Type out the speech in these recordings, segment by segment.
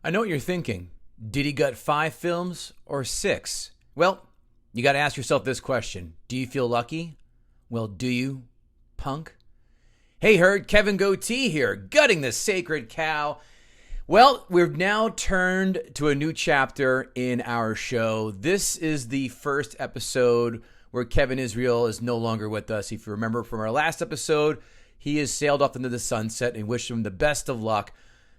I know what you're thinking. Did he gut 5 films or 6? Well, you got to ask yourself this question. Do you feel lucky? Well, do you, punk? Hey, Herd, Kevin Goatee here, gutting the sacred cow. Well, we've now turned to a new chapter in our show. This is the first episode where Kevin Israel is no longer with us. If you remember from our last episode, he has sailed off into the sunset and wish him the best of luck.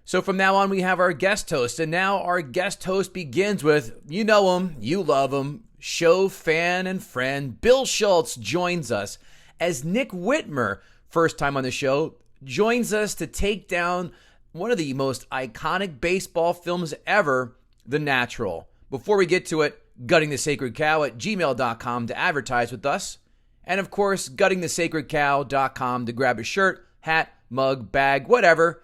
So from now on, we have our guest host. And now our guest host begins with, you know him, you love him, show fan and friend, Bill Schulz joins us as Nick Whitmer, first time on the show, joins us to take down one of the most iconic baseball films ever, The Natural. Before we get to it, guttingthesacredcow at gmail.com to advertise with us. And of course, guttingthesacredcow.com to grab a shirt, hat, mug, bag, whatever.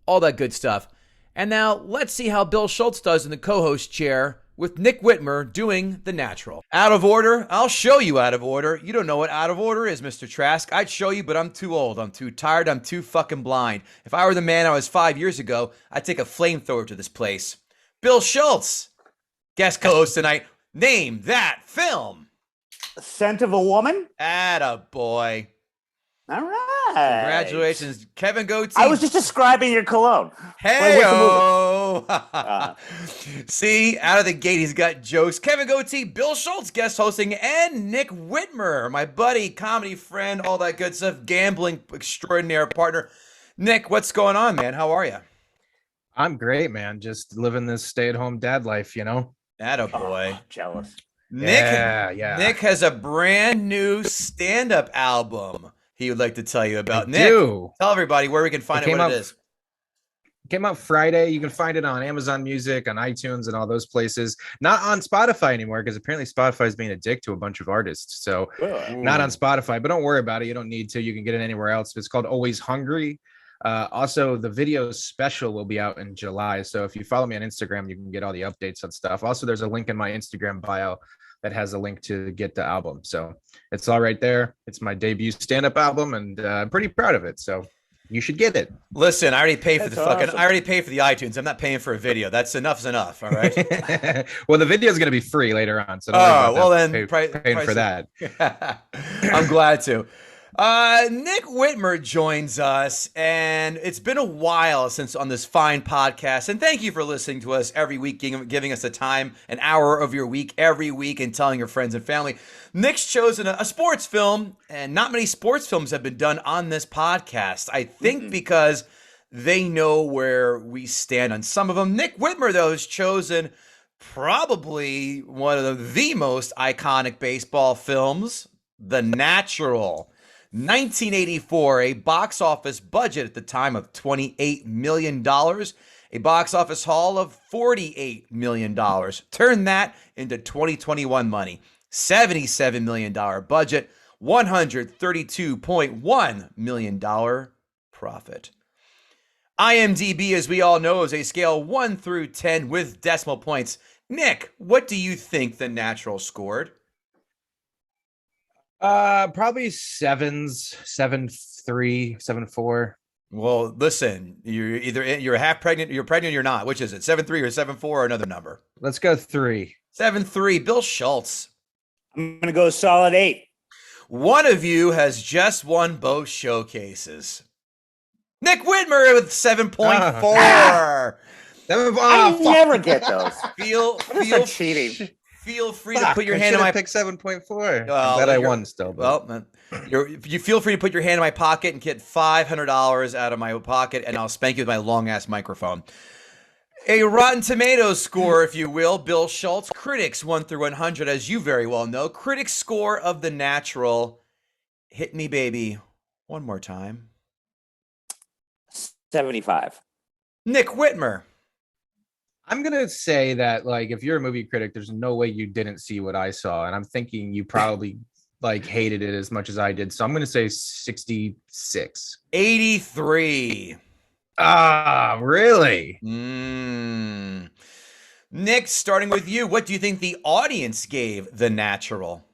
All that good stuff. And now let's see how Bill Schulz does in the co-host chair with Nick Whitmer doing The Natural. Out of order? I'll show you out of order. You don't know what out of order is, Mr. Trask. I'd show you, but I'm too old. I'm too tired. I'm too fucking blind. If I were the man I was 5 years ago, I'd take a flamethrower to this place. Bill Schulz, guest co-host tonight. Name that film. Scent of a Woman? Attaboy. All right. Congratulations, Kevin Goatee. I was just describing your cologne. Hey-o. See, out of the gate, he's got jokes. Kevin Goatee, Bill Schulz guest hosting, and Nick Whitmer, my buddy, comedy friend, all that good stuff, gambling extraordinaire partner. Nick, what's going on, man? How are you? I'm great, man. Just living this stay-at-home dad life, you know? Attaboy. Jealous. Nick has a brand new stand-up album he would like to tell you about. I Nick, do. Tell everybody where we can find it, what it is. It came out Friday. You can find it on Amazon Music, on iTunes, and all those places. Not on Spotify anymore, because apparently Spotify is being a dick to a bunch of artists. So not on Spotify, but don't worry about it. You don't need to. You can get it anywhere else. It's called Always Hungry. Also, the video special will be out in July. So if you follow me on Instagram, you can get all the updates on stuff. Also, there's a link in my Instagram bio that has a link to get the album. So it's all right there. It's my debut stand-up album, and I'm pretty proud of it. So you should get it. Listen, I already paid for That's I already paid for the iTunes. I'm not paying for a video. That's enough is enough. All right. Well, the video is going to be free later on. So don't worry about well that. then Paying for that. I'm glad to. Nick Whitmer joins us, and it's been a while since on this fine podcast. And thank you for listening to us every week, giving us the time, an hour of your week every week, and telling your friends and family. Nick's chosen a sports film, and not many sports films have been done on this podcast. I think because they know where we stand on some of them. Nick Whitmer, though, has chosen probably one of the most iconic baseball films, The Natural. 1984, a box office budget at the time of $28 million, a box office haul of $48 million. Turn that into 2021 money. $77 million budget, $132.1 million profit. IMDb, as we all know, is a scale 1 through 10 with decimal points. Nick, what do you think The Natural scored? Probably 7.3, 7.4. Well, listen, you're half pregnant, you're pregnant, or you're not. Which is it? 7.3 or 7.4 or another number? Let's go 3. 7.3. Bill Schulz. I'm going to go solid 8. One of you has just won both showcases. Nick Whitmer with 7.4. I never get those. Feel cheating. Feel free to put your hand in my pick 7.4. Well, that I won still. But. Well, you feel free to put your hand in my pocket and get $500 out of my pocket, and I'll spank you with my long ass microphone. A Rotten Tomatoes score, if you will, Bill Schulz. Critics 1 through 100, as you very well know. Critics score of The Natural. Hit me, baby, one more time. 75. Nick Whitmer. I'm going to say that, like, if you're a movie critic, there's no way you didn't see what I saw. And I'm thinking you probably, like, hated it as much as I did. So I'm going to say 66. 83. Ah, really? Nick, starting with you, what do you think the audience gave The Natural?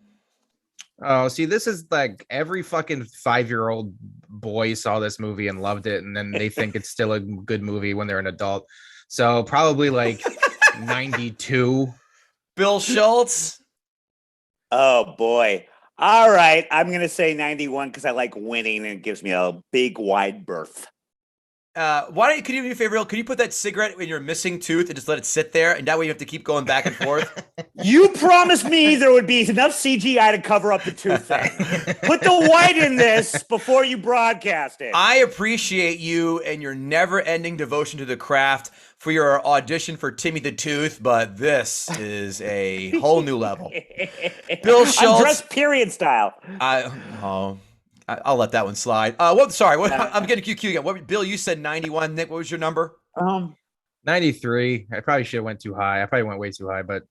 Oh, see, this is like every fucking 5-year-old boy saw this movie and loved it, and then they think it's still a good movie when they're an adult. So probably like 92. Bill Schulz. Oh boy. All right, I'm gonna say 91 because I like winning and it gives me a big wide berth. Why don't you, could you do me a favor, Bill? Could you put that cigarette in your missing tooth and just let it sit there, and that way you have to keep going back and forth? You promised me there would be enough CGI to cover up the tooth thing. Put the white in this before you broadcast it. I appreciate you and your never-ending devotion to the craft for your audition for Timmy the Tooth, but this is a whole new level. Bill Schulz. I'm dressed period style. I'll let that one slide. Sorry, I'm getting QQ again. What, Bill, you said 91. Nick, what was your number? 93. I probably should have went too high. I probably went way too high, but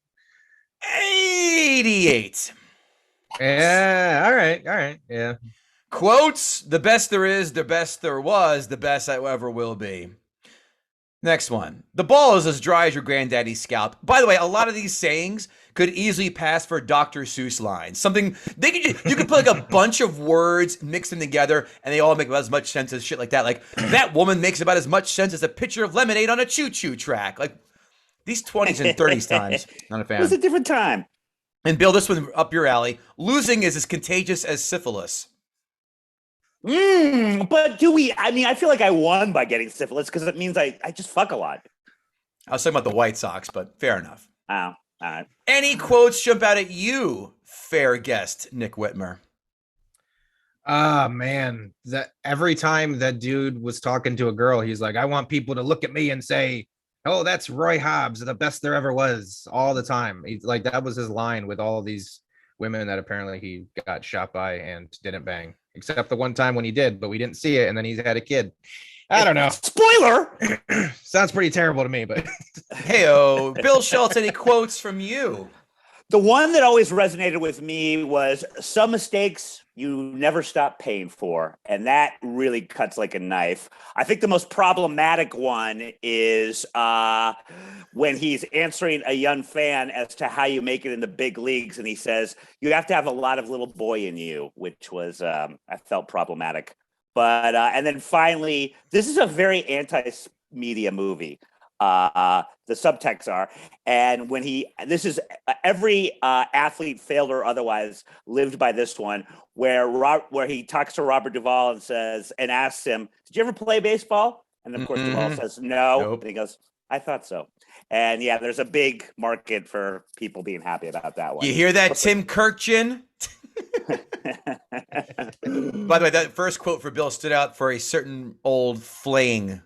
88. Yeah, all right. Yeah. Quotes, the best there is, the best there was, the best I ever will be. Next one. The ball is as dry as your granddaddy's scalp. By the way, a lot of these sayings could easily pass for Dr. Seuss lines. Something you could put like a bunch of words, mix them together, and they all make about as much sense as shit like that. Like, that woman makes about as much sense as a pitcher of lemonade on a choo-choo track. Like, these 20s and 30s times. Not a fan. It was a different time. And Bill, this one up your alley. Losing is as contagious as syphilis. But I feel like I won by getting syphilis because it means I just fuck a lot. I was talking about the White Sox, but fair enough. Oh, all right. Any quotes jump out at you, fair guest, Nick Whitmer? Ah, man, that every time that dude was talking to a girl, he's like, I want people to look at me and say, oh, that's Roy Hobbs, the best there ever was, all the time. He's like, that was his line with all these women that apparently he got shot by and didn't bang, except the one time when he did, but we didn't see it, and then he's had a kid. I don't know. Spoiler! Sounds pretty terrible to me, but Hey-o. Bill Schulz, any quotes from you? The one that always resonated with me was some mistakes you never stop paying for. And that really cuts like a knife. I think the most problematic one is when he's answering a young fan as to how you make it in the big leagues. And he says, you have to have a lot of little boy in you, which was, I felt problematic. But, and then finally, this is a very anti-media movie. The subtexts are, and when this is every athlete, failed or otherwise, lived by this one, where he talks to Robert Duvall and says, and asks him, did you ever play baseball? And of course Duvall says no. Nope. And he goes, I thought so. And yeah, there's a big market for people being happy about that one. You hear that, Tim Kirkchin? By the way, that first quote for Bill stood out for a certain old flaying.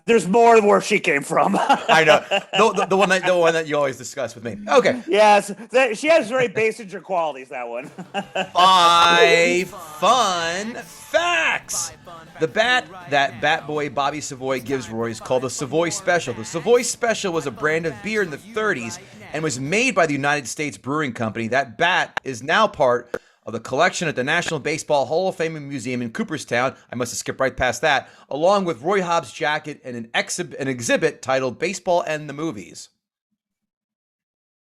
There's more where she came from. I know the one that you always discuss with me. Okay. Yes, she has very Basinger qualities. That one. 5 fun facts. The bat that Bat Boy Bobby Savoy gives Roy is called the Savoy Special. The Savoy Special was a brand of beer in the 30s and was made by the United States Brewing Company. That bat is now part of the collection at the National Baseball Hall of Fame Museum in Cooperstown. I must have skipped right past that, along with Roy Hobbs' jacket and an exhibit titled Baseball and the Movies.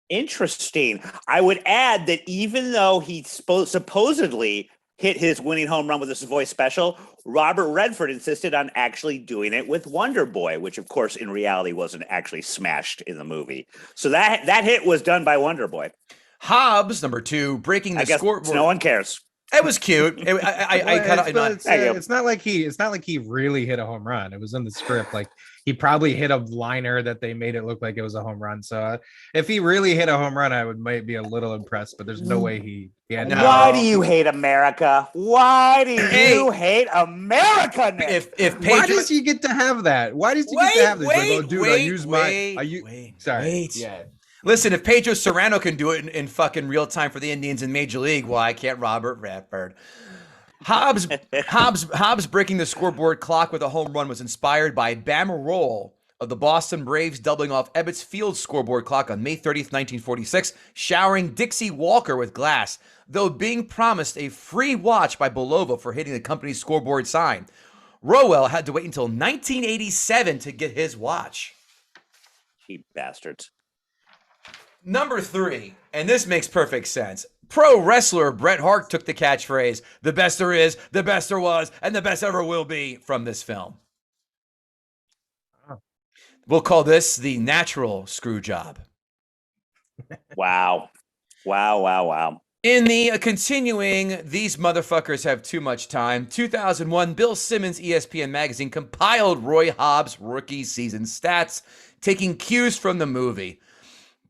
Interesting. I would add that even though he supposedly hit his winning home run with the Savoy Special, Robert Redford insisted on actually doing it with Wonder Boy, which of course in reality wasn't actually smashed in the movie. So that hit was done by Wonder Boy. Hobbs, number 2, breaking the scoreboard. No one cares. It was cute. It's not like he really hit a home run. It was in the script. Like, he probably hit a liner that they made it look like it was a home run. So if he really hit a home run, I might be a little impressed. But there's no way he had. No. Why do you hate America? Why do you hate America, Nick? If why does he get to have that? Why does he get to have this? Sorry. Yeah. Listen, if Pedro Serrano can do it in fucking real time for the Indians in Major League, why can't Robert Redford? Hobbs breaking the scoreboard clock with a home run was inspired by Bama Roll of the Boston Braves doubling off Ebbets Field's scoreboard clock on May 30th, 1946, showering Dixie Walker with glass, though being promised a free watch by Bulova for hitting the company's scoreboard sign. Rowell had to wait until 1987 to get his watch. Cheap bastards. Number 3, and this makes perfect sense. Pro wrestler Bret Hart took the catchphrase, the best there is, the best there was, and the best ever will be from this film. We'll call this the natural screw job. Wow. Wow. In the continuing, these motherfuckers have too much time, 2001, Bill Simmons' ESPN magazine compiled Roy Hobbs' rookie season stats, taking cues from the movie.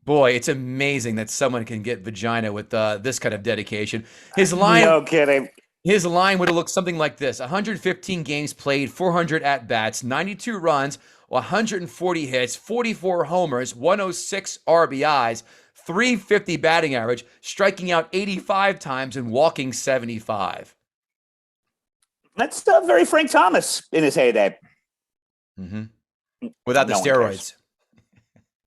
Boy, it's amazing that someone can get vagina with this kind of dedication. His line, no kidding. His line would have looked something like this: 115 games played, 400 at-bats, 92 runs, 140 hits, 44 homers, 106 RBIs, 350 batting average, striking out 85 times and walking 75. That's very Frank Thomas in his heyday. Mm-hmm. Without the steroids.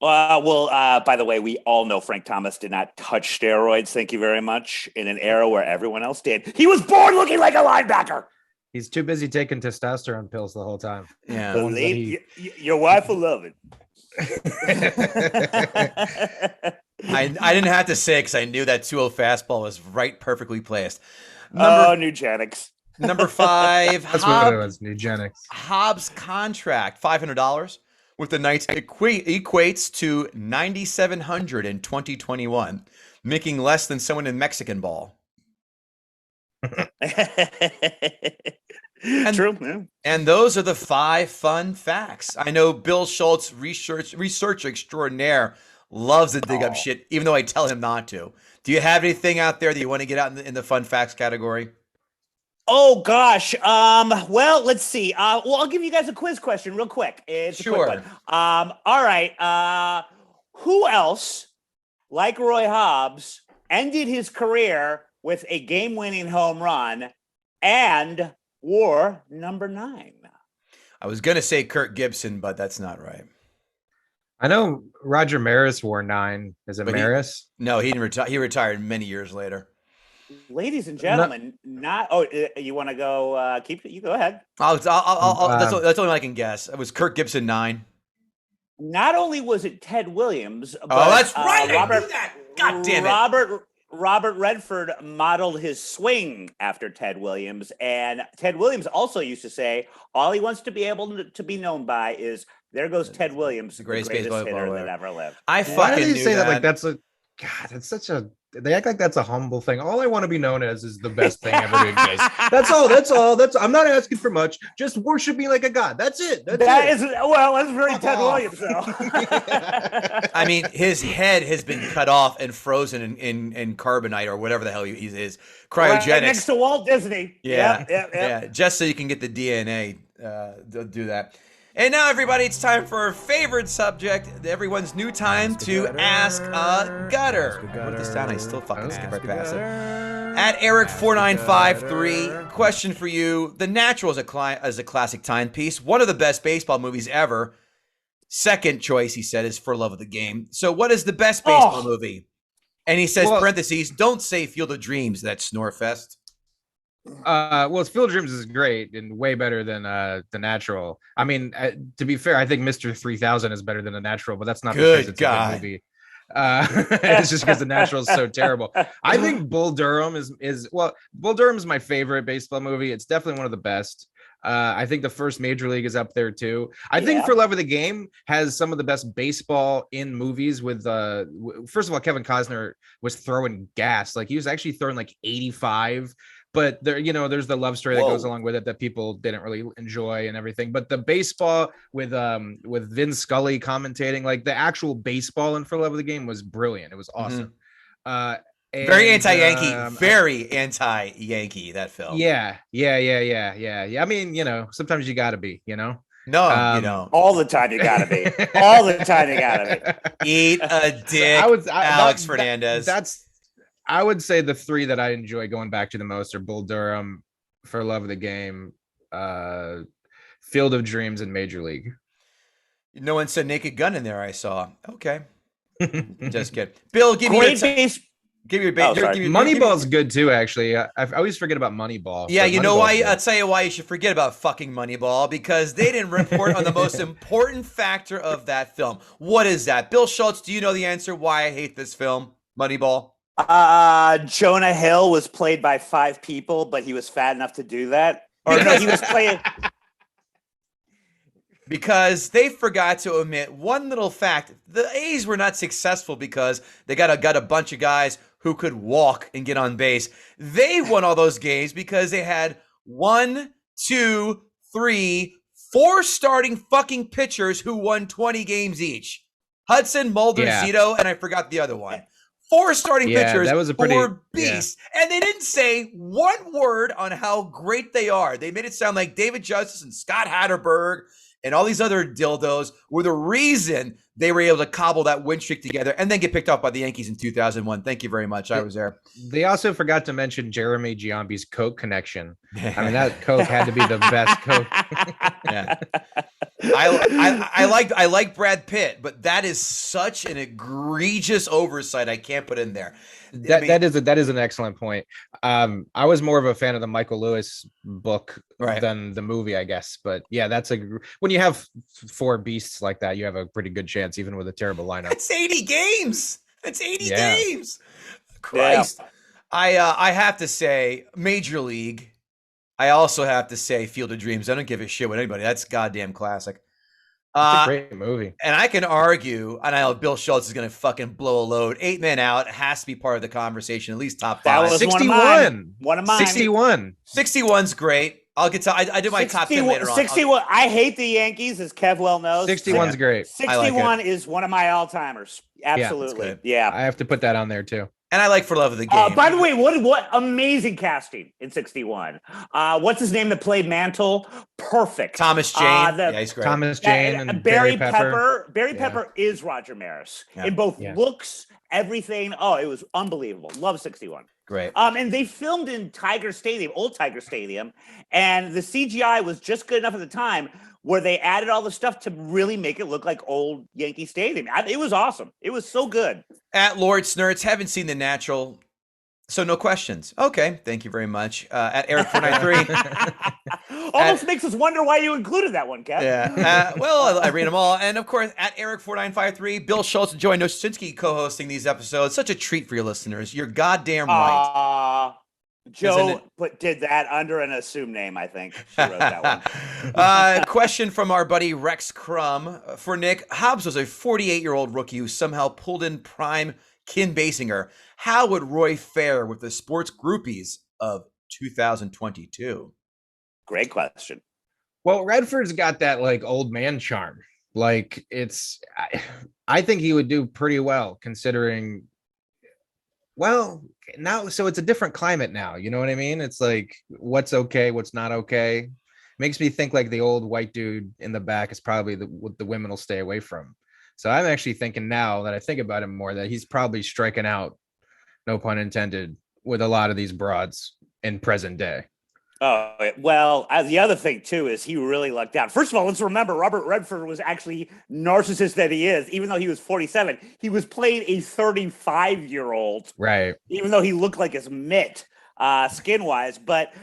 By the way, we all know Frank Thomas did not touch steroids. Thank you very much. In an era where everyone else did. He was born looking like a linebacker. He's too busy taking testosterone pills the whole time. Yeah. Your wife will love it. I didn't have to say it because I knew that 2-0 fastball was right, perfectly placed. Nugenics. Number 5. That's what it was, Nugenics. Hobbs' contract, $500 with the Knights equates to $9,700 in 2021, making less than someone in Mexican ball. True. Yeah. And those are the 5 fun facts. I know Bill Schulz, research extraordinaire, loves to dig up shit, even though I tell him not to. Do you have anything out there that you want to get out in the fun facts category? Oh gosh. Well, let's see. I'll give you guys a quiz question real quick. It's sure. A quick one. All right. Who else, like Roy Hobbs, ended his career with a game-winning home run and wore number 9? I was gonna say Kirk Gibson, but that's not right. I know Roger Maris wore 9. Is it Maris? No, he didn't retire. He retired many years later. Ladies and gentlemen, you want to go? You go ahead. That's the only one I can guess. It was Kirk Gibson 9. Not only was it Ted Williams, but that's right. I knew that. God damn it. Robert Redford modeled his swing after Ted Williams, and Ted Williams also used to say all he wants to be able to be known by is "There goes Ted Williams, the greatest hitter that ever lived." I fucking knew say that like that's a God. It's such a. They act like that's a humble thing. All I want to be known as is the best thing ever to exist. That's all. I'm not asking for much. Just worship me like a god. That's it. That's very Ted Williams, though. I mean, his head has been cut off and frozen in carbonite or whatever the hell he is. Cryogenics. Right next to Walt Disney. Yeah. Just so you can get the DNA. Do that. And now, everybody, it's time for our favorite subject, everyone's new time to ask a gutter. I wrote this down, I still fucking skip right past it. At Eric4953, question for you. The Natural is a classic timepiece, one of the best baseball movies ever. Second choice, he said, is For Love of the Game. So what is the best baseball movie? And he says, parentheses, don't say Field of Dreams, that's Snorefest. Field of Dreams is great and way better than The Natural. I mean, to be fair, I think Mr. 3000 is better than The Natural, but that's not because it's a good movie. It's just because The Natural is so terrible. I think Bull Durham Bull Durham is my favorite baseball movie. It's definitely one of the best. I think the first Major League is up there too. I think For Love of the Game has some of the best baseball in movies with first of all, Kevin Costner was throwing gas. Like he was actually throwing like 85. But there's the love story that goes along with it that people didn't really enjoy and everything. But the baseball with Vin Scully commentating, like the actual baseball in For Love of the Game was brilliant. It was awesome. Mm-hmm. Very anti-Yankee, very anti-Yankee, that film. Yeah. I mean, sometimes you got to be, No, you don't. All the time you got to be. All the time you got to be. Eat a dick, Alex Fernandez. I would say the 3 that I enjoy going back to the most are Bull Durham, For Love of the Game, Field of Dreams, and Major League. No one said Naked Gun in there, I saw. Okay. Just kidding. Bill, give me your Moneyball's good too, actually. I always forget about Moneyball. Yeah, you know why? I'll tell you why you should forget about fucking Moneyball, because they didn't report on the most important factor of that film. What is that? Bill Schulz, do you know the answer why I hate this film, Moneyball? Jonah Hill was played by 5 people, but he was fat enough to do that. Or no, he was playing. because they forgot to omit one little fact. The A's were not successful because they got a bunch of guys who could walk and get on base. They won all those games because they had 1, 2, 3, 4 starting fucking pitchers who won 20 games each. Hudson, Mulder, Zito, and I forgot the other one. 4 starting pitchers that was who were beasts. And they didn't say one word on how great they are. They made it sound like David Justice and Scott Hatterberg and all these other dildos were the reason they were able to cobble that win streak together and then get picked up by the Yankees in 2001. Thank you very much. I was there. They also forgot to mention Jeremy Giambi's Coke connection. I mean, that Coke had to be the best Coke. Yeah. I like Brad Pitt, but that is such an egregious oversight. I can't put in there. That is an excellent point. I was more of a fan of the Michael Lewis book than the movie, I guess. But yeah, when you have 4 beasts like that, you have a pretty good chance, even with a terrible lineup. That's 80 games. That's 80 games. Christ. Yeah. I have to say, Major League. I also have to say Field of Dreams. I don't give a shit with anybody. That's goddamn classic. It's a great movie. And I can argue, and I know Bill Schulz is going to fucking blow a load. 8 Men Out has to be part of the conversation, at least top 5. That was 61. One of mine. 61. 61's great. I'll get to. I do my top 10 later on. 61. I hate the Yankees, as Kev well knows. 61's great. 61 is one of my all-timers. Absolutely. Yeah. I have to put that on there too. And I like For Love of the Game. By the way, what amazing casting in 61. What's his name that played Mantle? Perfect. Thomas Jane. He's great. Thomas Jane and Barry Pepper. Barry Pepper is Roger Maris in both looks, everything. Oh, it was unbelievable. Love 61. Great. And they filmed in Tiger Stadium, old Tiger Stadium, and the CGI was just good enough at the time where they added all the stuff to really make it look like old Yankee Stadium. It was awesome. It was so good. At Lord Snurts, haven't seen The Natural, so no questions. Okay, thank you very much. At Eric493. Almost makes us wonder why you included that one, Kev. Yeah. Well, I read them all. And of course, at Eric4953, Bill Schulz and Joy Nosinski co-hosting these episodes. Such a treat for your listeners. You're goddamn right. Joe did that under an assumed name, I think. She wrote that one. Question from our buddy Rex Crum for Nick. Hobbs was a 48-year-old rookie who somehow pulled in prime Kim Basinger. How would Roy fare with the sports groupies of 2022? Great question. Well, Redford's got that like old man charm. Like I think he would do pretty well considering. Well, now, so it's a different climate now. You know what I mean? It's like, what's okay, what's not okay. Makes me think like the old white dude in the back is probably what the women will stay away from. So I'm actually thinking now that I think about him more that he's probably striking out, no pun intended, with a lot of these broads in present day. Oh, well, the other thing, too, is he really lucked out. First of all, let's remember Robert Redford was actually narcissist that he is. Even though he was 47, he was playing a 35-year-old. Right. Even though he looked like his mitt, skin-wise. But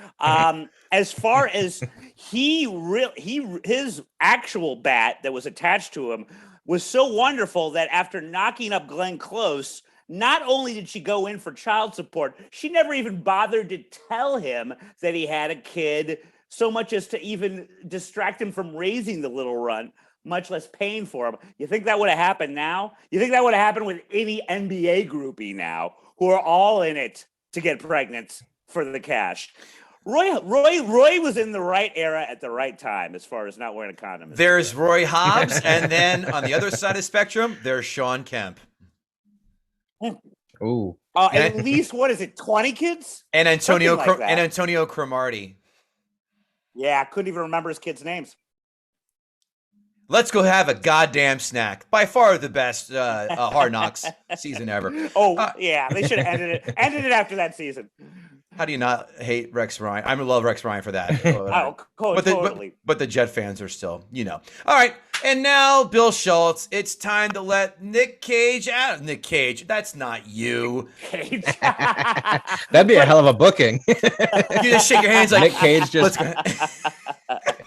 as far as his actual bat that was attached to him was so wonderful that after knocking up Glenn Close, not only did she go in for child support, she never even bothered to tell him that he had a kid, so much as to even distract him from raising the little runt, much less paying for him. You think that would have happened now? You think that would have happened with any NBA groupie now, who are all in it to get pregnant for the cash? Roy was in the right era at the right time as far as not wearing a condom. There's Roy Hobbs, and then on the other side of the spectrum, there's Sean Kemp. Ooh. At least, what is it, 20 kids? And Antonio Cromartie. Yeah, I couldn't even remember his kids' names. Let's go have a goddamn snack. By far the best Hard Knocks season ever. Yeah, they should have ended it after that season. How do you not hate Rex Ryan? I love Rex Ryan for that. Totally. But the Jet fans are still, All right. And now, Bill Schulz, it's time to let Nick Cage out. Nick Cage, that's not you. Cage. That'd be a hell of a booking. You just shake your hands like Nick Cage just.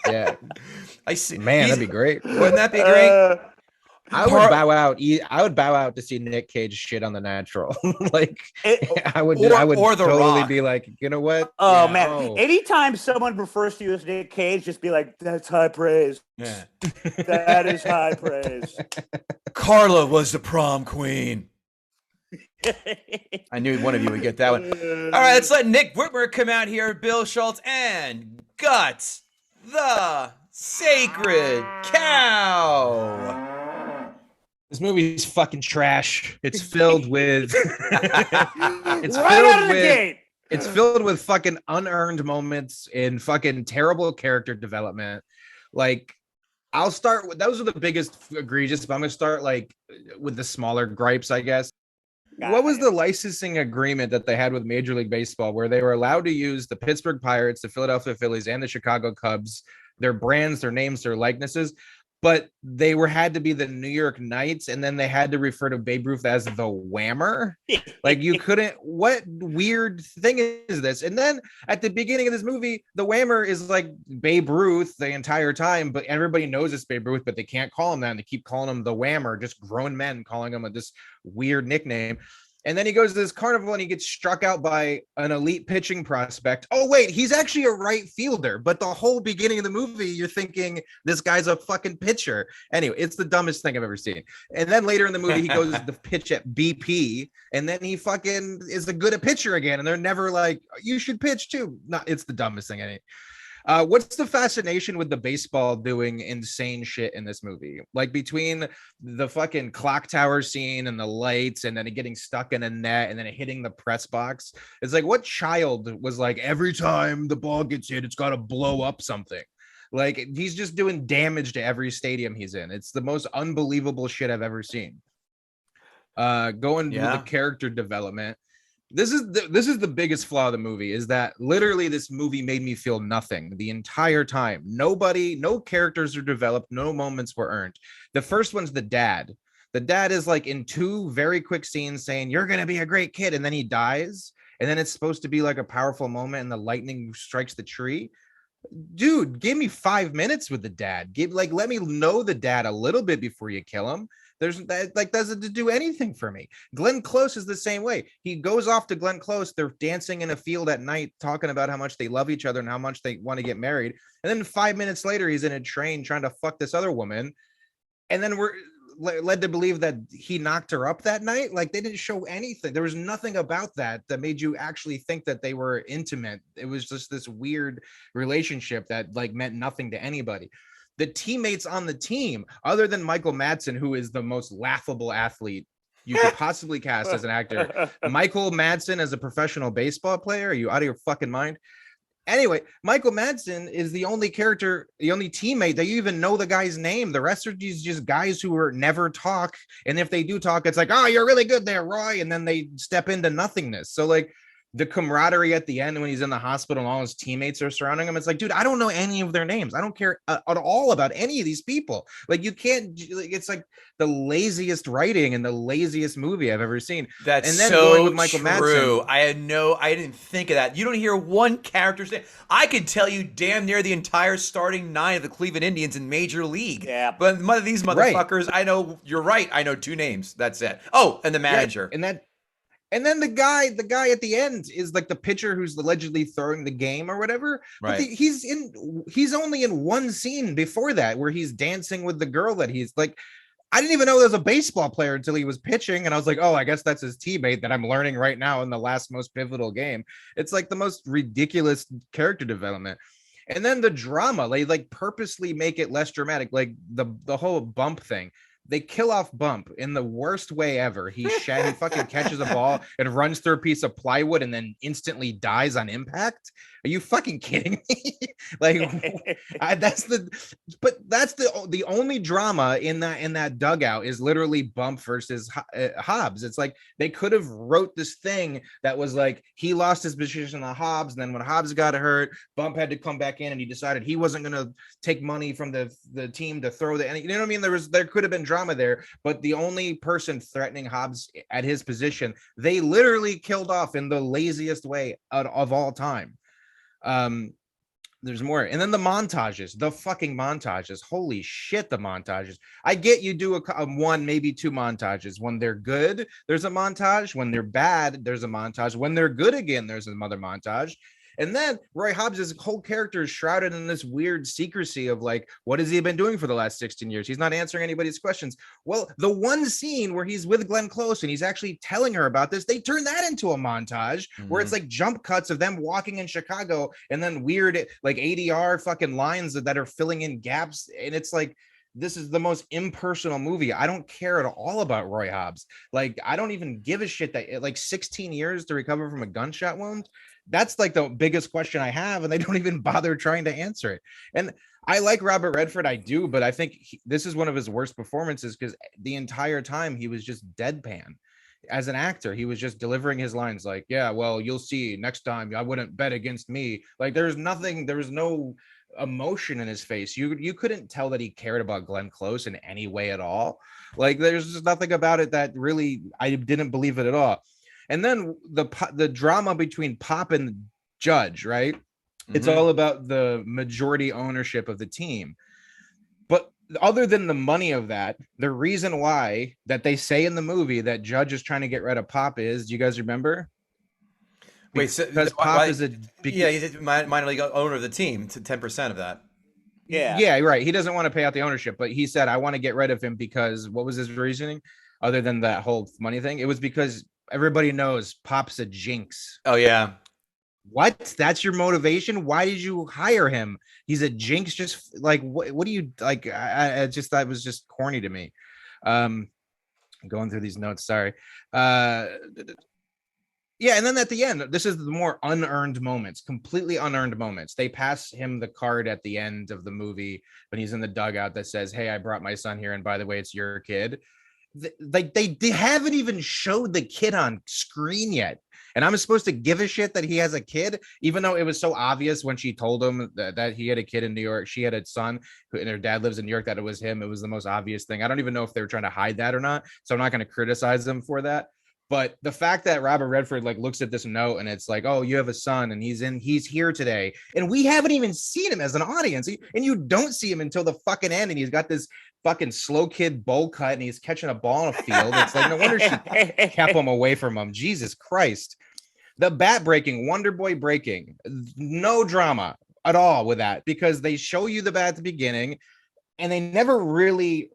Yeah. I see. Man, that'd be great. Wouldn't that be great? I would bow out. I would bow out to see Nick Cage shit on The Natural. Like, I would or The totally Rock. be like, you know what? Oh man! Anytime someone refers to you as Nick Cage, just be like, "That's high praise. Yeah. That is high praise." Carla was the prom queen. I knew one of you would get that one. All right, let's let Nick Whitmer come out here, Bill Schulz, and gut the sacred cow. This movie's fucking trash. It's filled with It's filled with fucking unearned moments and fucking terrible character development. Like, I'll start with those are the biggest egregious, but I'm gonna start like with the smaller gripes, I guess. What was the licensing agreement that they had with Major League Baseball where they were allowed to use the Pittsburgh Pirates, the Philadelphia Phillies, and the Chicago Cubs, their brands, their names, their likenesses, but they had to be the New York Knights, and then they had to refer to Babe Ruth as the Whammer? Like, you couldn't. What weird thing is this? And then at the beginning of this movie, the Whammer is like Babe Ruth the entire time, but everybody knows it's Babe Ruth, but they can't call him that, and they keep calling him the Whammer, just grown men calling him this weird nickname. And then he goes to this carnival and he gets struck out by an elite pitching prospect. Oh, wait, he's actually a right fielder. But the whole beginning of the movie, you're thinking this guy's a fucking pitcher. Anyway, it's the dumbest thing I've ever seen. And then later in the movie, he goes to pitch at BP. And then he fucking is a good at pitcher again. And they're never like, you should pitch too. No, it's the dumbest thing I need. What's the fascination with the baseball doing insane shit in this movie? Like, between the fucking clock tower scene and the lights, and then it getting stuck in a net, and then it hitting the press box. It's like, what child was like, every time the ball gets hit, it's got to blow up something? Like, he's just doing damage to every stadium he's in. It's the most unbelievable shit I've ever seen. Going with the character development. This is the biggest flaw of the movie, is that literally this movie made me feel nothing the entire time. No characters are developed, no moments were earned. The first one's the dad. The dad is like in 2 very quick scenes saying, "You're going to be a great kid," and then he dies. And then it's supposed to be like a powerful moment and the lightning strikes the tree. Dude, give me 5 minutes with the dad. Let me know the dad a little bit before you kill him. Doesn't do anything for me. Glenn Close is the same way. He goes off to Glenn Close. They're dancing in a field at night, talking about how much they love each other and how much they want to get married. And then 5 minutes later, he's in a train trying to fuck this other woman. And then we're led to believe that he knocked her up that night. Like, they didn't show anything. There was nothing about that made you actually think that they were intimate. It was just this weird relationship that like meant nothing to anybody. The teammates on the team, other than Michael Madsen, who is the most laughable athlete you could possibly cast as an actor. Michael Madsen as a professional baseball player? Are you out of your fucking mind? Anyway, Michael Madsen is the only character, the only teammate that you even know the guy's name. The rest are just guys who are never talk. And if they do talk, it's like, "Oh, you're really good there, Roy." And then they step into nothingness. So like, the camaraderie at the end when he's in the hospital and all his teammates are surrounding him, it's like, dude, I don't know any of their names. I don't care at all about any of these people. Like, you can't, it's like the laziest writing and the laziest movie I've ever seen. That's and then so going with Michael true. Madsen, I didn't think of that. You don't hear one character's name. I could tell you damn near the entire starting 9 of the Cleveland Indians in Major League. Yeah. But these motherfuckers, I know, you're right. I know 2 names. That's it. Oh, and the manager. Yeah, and then the guy at the end is like the pitcher who's allegedly throwing the game or whatever. Right. But he's only in one scene before that where he's dancing with the girl that he's like. I didn't even know there was a baseball player until he was pitching, and I was like, oh, I guess that's his teammate that I'm learning right now in the last most pivotal game. It's like the most ridiculous character development. And then the drama, they like purposely make it less dramatic, like the whole bump thing. They kill off Bump in the worst way ever. He fucking catches a ball and runs through a piece of plywood and then instantly dies on impact. Are you fucking kidding me? That's the only drama in that dugout is literally Bump versus Hobbs. It's like they could have wrote this thing that was like he lost his position on Hobbs, and then when Hobbs got hurt, Bump had to come back in, and he decided he wasn't going to take money from the team to throw the. You know what I mean? There could have been drama there, but the only person threatening Hobbs at his position, they literally killed off in the laziest way of all time. There's more. And then the montages, the fucking montages. Holy shit, the montages. I get you do a one, maybe two montages. When they're good, there's a montage. When they're bad, there's a montage. When they're good again, there's another montage. And then Roy Hobbs' whole character is shrouded in this weird secrecy of like, what has he been doing for the last 16 years? He's not answering anybody's questions. Well, the one scene where he's with Glenn Close and he's actually telling her about this, they turn that into a montage where it's like jump cuts of them walking in Chicago and then weird like ADR fucking lines that are filling in gaps. And it's like, this is the most impersonal movie. I don't care at all about Roy Hobbs. Like, I don't even give a shit that like 16 years to recover from a gunshot wound. That's like the biggest question I have, and they don't even bother trying to answer it. And I like Robert Redford, I do, but I think this is one of his worst performances because the entire time he was just deadpan. As an actor, he was just delivering his lines like, yeah, well, you'll see next time I wouldn't bet against me. Like there was no emotion in his face. You couldn't tell that he cared about Glenn Close in any way at all. Like there's just nothing about it that really, I didn't believe it at all. And then the drama between Pop and Judge, right? It's all about the majority ownership of the team. But other than the money of that, the reason why that they say in the movie that Judge is trying to get rid of Pop is, do you guys remember? Wait, so because Pop is he's a minor league owner of the team to 10% of that. Yeah, right. He doesn't want to pay out the ownership, but he said, I want to get rid of him because what was his reasoning other than that whole money thing? It was because everybody knows Pop's a jinx. Oh, yeah. What? That's your motivation? Why did you hire him? He's a jinx. Just like, what do you like? I just thought it was just corny to me. Going through these notes. Sorry. Yeah. And then at the end, this is the more unearned moments, completely unearned moments. They pass him the card at the end of the movie when he's in the dugout that says, hey, I brought my son here. And by the way, it's your kid. Like they haven't even showed the kid on screen yet, and I'm supposed to give a shit that he has a kid, even though it was so obvious when she told him that he had a kid in New York. She had a son and her dad lives in New York, that it was him. It was the most obvious thing. I don't even know if they were trying to hide that or not, so I'm not going to criticize them for that. But the fact that Robert Redford like looks at this note and it's like, oh, you have a son and he's here today, and we haven't even seen him as an audience, and you don't see him until the fucking end, and he's got this fucking slow kid bowl cut and he's catching a ball in a field. It's like, no wonder she kept him away from him. Jesus Christ. The bat breaking, Wonder Boy breaking, no drama at all with that, because they show you the bat at the beginning and they never really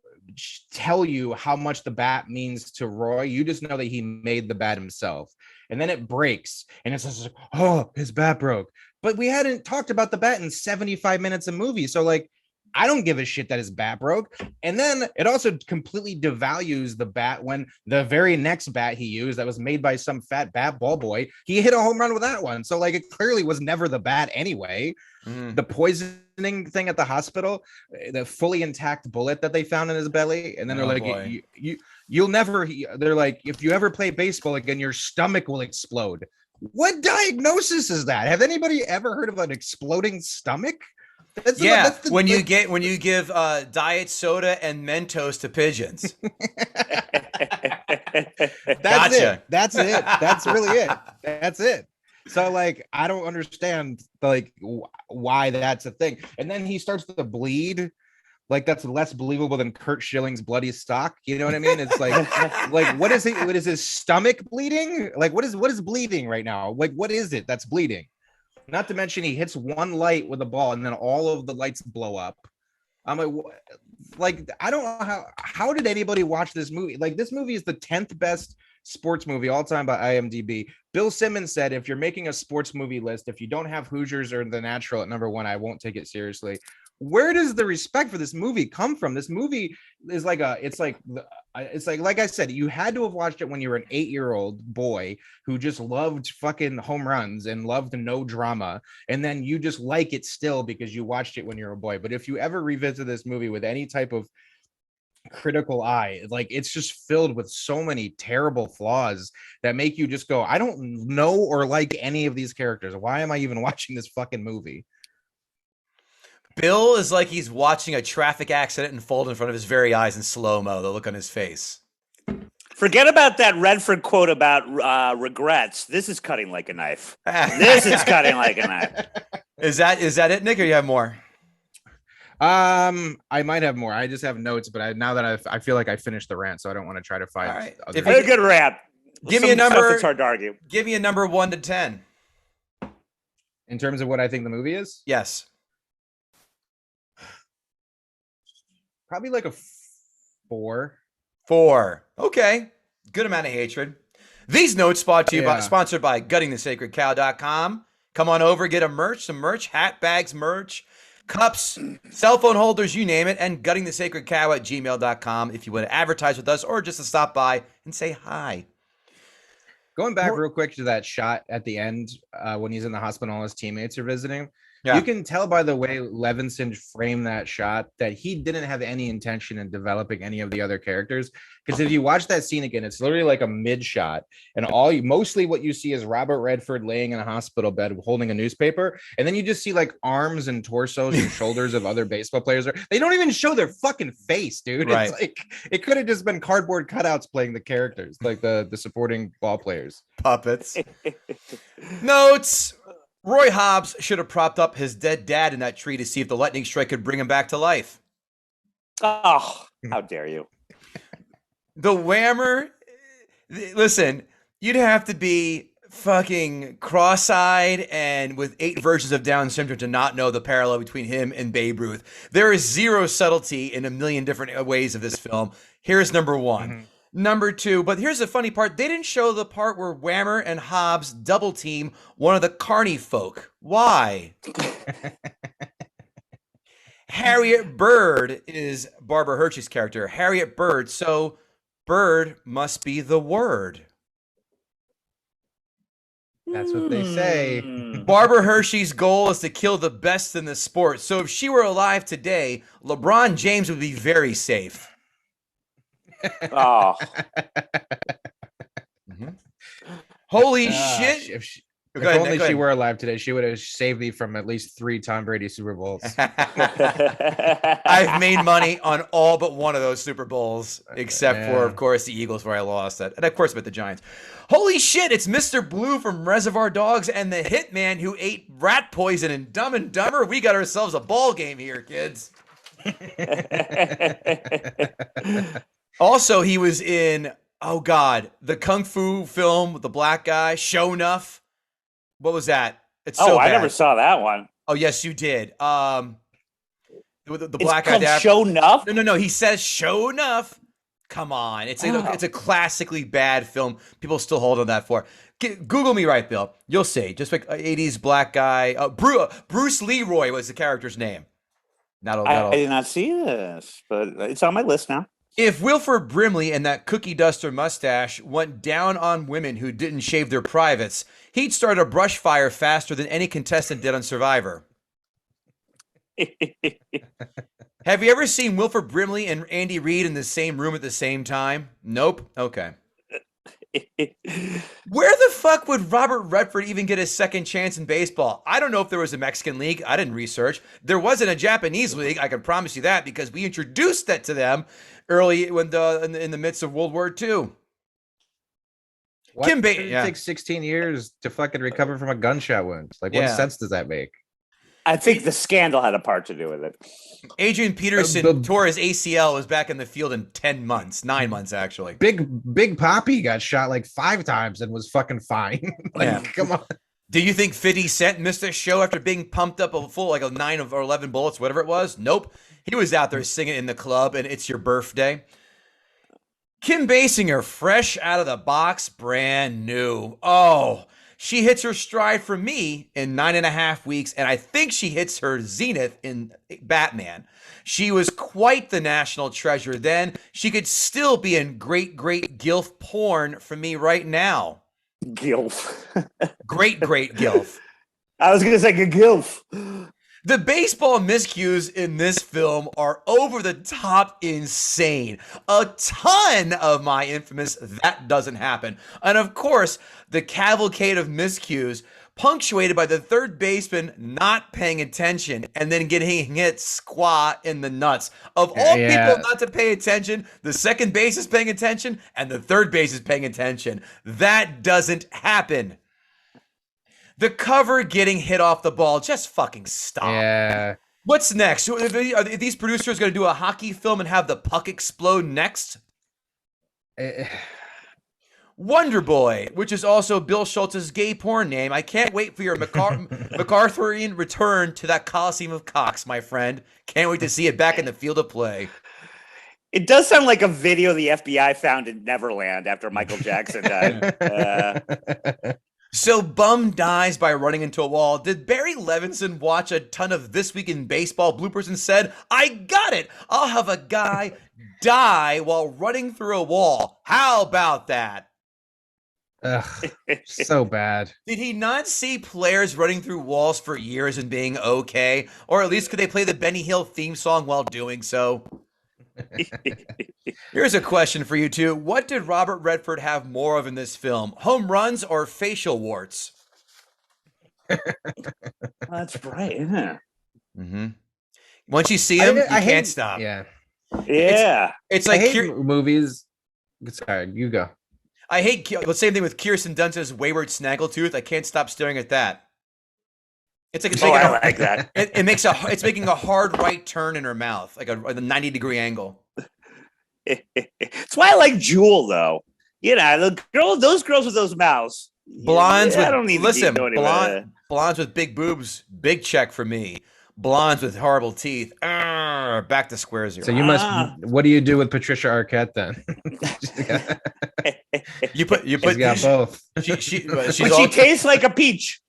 tell you how much the bat means to Roy. You just know that he made the bat himself, and then it breaks and it's just like, oh, his bat broke, but we hadn't talked about the bat in 75 minutes of movie. So like, I don't give a shit that his bat broke. And then it also completely devalues the bat when the very next bat he used that was made by some fat bat ball boy, he hit a home run with that one. So like, it clearly was never the bat anyway. The poisoning thing at the hospital, the fully intact bullet that they found in his belly. And then they're like, you'll never, they're like, if you ever play baseball again, your stomach will explode. What diagnosis is that? Have anybody ever heard of an exploding stomach? When you give diet soda and Mentos to pigeons. Gotcha. That's it. That's really it. That's it. So like, I don't understand like why that's a thing. And then he starts to bleed. Like that's less believable than Kurt Schilling's bloody stock. You know what I mean? It's like, what is it? What is his stomach bleeding? Like what is bleeding right now? Like what is it that's bleeding? Not to mention he hits one light with a ball and then all of the lights blow up. I'm like, I don't know how did anybody watch this movie? Like this movie is the 10th best sports movie all time by IMDb. Bill Simmons said, if you're making a sports movie list, if you don't have Hoosiers or The Natural at number one, I won't take it seriously. Where does the respect for this movie come from? This movie is like like I said, you had to have watched it when you were an 8-year-old boy who just loved fucking home runs and loved no drama. And then you just like it still because you watched it when you were a boy. But if you ever revisit this movie with any type of critical eye, like it's just filled with so many terrible flaws that make you just go, I don't know or like any of these characters. Why am I even watching this fucking movie? Bill is like he's watching a traffic accident unfold in front of his very eyes in slow-mo, the look on his face. Forget about that Redford quote about regrets. This is cutting like a knife. This is cutting like a knife. Is that it, Nick, or you have more? I might have more. I just have notes, but now that I feel like I finished the rant, so I don't want to try to find. All right. Other A good rant. Give me a number. It's hard to argue. Give me a number 1 to 10. In terms of what I think the movie is. Yes. Probably like a 4. 4. Okay. Good amount of hatred. These notes sponsored by guttingthesacredcow.com. Come on over, get some merch, hat, bags, merch, cups, cell phone holders, you name it, and guttingthesacredcow@gmail.com if you want to advertise with us or just to stop by and say hi. Going back real quick to that shot at the end when he's in the hospital and all his teammates are visiting. Yeah. You can tell by the way Levinson framed that shot that he didn't have any intention in developing any of the other characters. Because if you watch that scene again, it's literally like a mid shot, and mostly what you see is Robert Redford laying in a hospital bed holding a newspaper, and then you just see like arms and torsos and shoulders of other baseball players. They don't even show their fucking face, dude. Right. It's like it could have just been cardboard cutouts playing the characters, like the supporting ball players. Puppets. Notes. Roy Hobbs should have propped up his dead dad in that tree to see if the lightning strike could bring him back to life. Oh, how dare you. The Whammer, listen, you'd have to be fucking cross-eyed and with 8 versions of Down syndrome to not know the parallel between him and Babe Ruth. There is zero subtlety in a million different ways of this film. Here's number 1. Mm-hmm. Number 2, but here's the funny part. They didn't show the part where Whammer and Hobbs double team one of the Carney folk. Why? Harriet Bird is Barbara Hershey's character. Harriet Bird. So Bird must be the word. That's what they say. Barbara Hershey's goal is to kill the best in the sport. So if she were alive today, LeBron James would be very safe. Oh. Mm-hmm. Holy shit. If only she were alive today, she would have saved me from at least 3 Tom Brady Super Bowls. I've made money on all but one of those Super Bowls, except for, of course, the Eagles where I lost it. And, of course, with the Giants. Holy shit, it's Mr. Blue from Reservoir Dogs and the hitman who ate rat poison in Dumb and Dumber. We got ourselves a ball game here, kids. Also, he was in, the Kung Fu film with the black guy, Show Enough. What was that? It's so bad. I never saw that one. Oh, yes, you did. The black guy. Show Enough? No. He says Show Enough. Come on. It's a classically bad film. People still hold on that for. Google me right, Bill. You'll see. Just like 80s black guy. Bruce Leroy was the character's name. I did not see this, but it's on my list now. If Wilford Brimley and that cookie duster mustache went down on women who didn't shave their privates, he'd start a brush fire faster than any contestant did on Survivor. Have you ever seen Wilford Brimley and Andy Reid in the same room at the same time? Nope. Okay. Where the fuck would Robert Redford even get a second chance in baseball? I don't know if there was a Mexican league. I didn't research. There wasn't a Japanese league. I can promise you that because we introduced that to them early in the midst of World War II. It takes 16 years to fucking recover from a gunshot wound. Like, what sense does that make? I think the scandal had a part to do with it. Adrian Peterson tore his ACL, was back in the field in 9 months, actually. Big Poppy got shot like 5 times and was fucking fine. Come on. Do you think 50 Cent missed a show after being pumped up a full 9 or 11 bullets, whatever it was? Nope. He was out there singing in the club, and It's Your Birthday. Kim Basinger, fresh out of the box, brand new. Oh, she hits her stride for me in 9.5 weeks, and I think she hits her zenith in Batman. She was quite the national treasure then. She could still be in great gilf porn for me right now. Gilf. Great gilf. I was going to say gilf. The baseball miscues in this film are over the top insane. A ton of my infamous "that doesn't happen." And of course, the cavalcade of miscues punctuated by the third baseman not paying attention and then getting hit squat in the nuts. Of all people not to pay attention, the second base is paying attention and the third base is paying attention. That doesn't happen. The cover getting hit off the ball. Just fucking stop. Yeah. What's next? Are these producers going to do a hockey film and have the puck explode next? Wonder Boy, which is also Bill Schulz's gay porn name. I can't wait for your MacArthurian return to that Coliseum of Cocks, my friend. Can't wait to see it back in the field of play. It does sound like a video the FBI found in Neverland after Michael Jackson died. So Bum dies by running into a wall. Did Barry Levinson watch a ton of This Week in Baseball bloopers and said, I got it. I'll have a guy die while running through a wall. How about that? Ugh, so bad. Did he not see players running through walls for years and being okay? Or at least could they play the Benny Hill theme song while doing so? Here's a question for you two. What did Robert Redford have more of in this film? Home runs or facial warts? That's right. Yeah. Mm-hmm. Once you see him, you can't stop. Yeah. Yeah. It's like I hate movies. Sorry, you go. I hate the same thing with Kirsten Dunst's Wayward Snaggletooth. I can't stop staring at that. It's like I like that. It's making a hard right turn in her mouth, like a 90-degree angle. That's why I like Jewel, though. You know, those girls with those mouths. Blondes I don't need listen. to Blondes with big boobs, big check for me. Blondes with horrible teeth, back to square zero. So you must. What do you do with Patricia Arquette then? you put. She's got both. She tastes like a peach.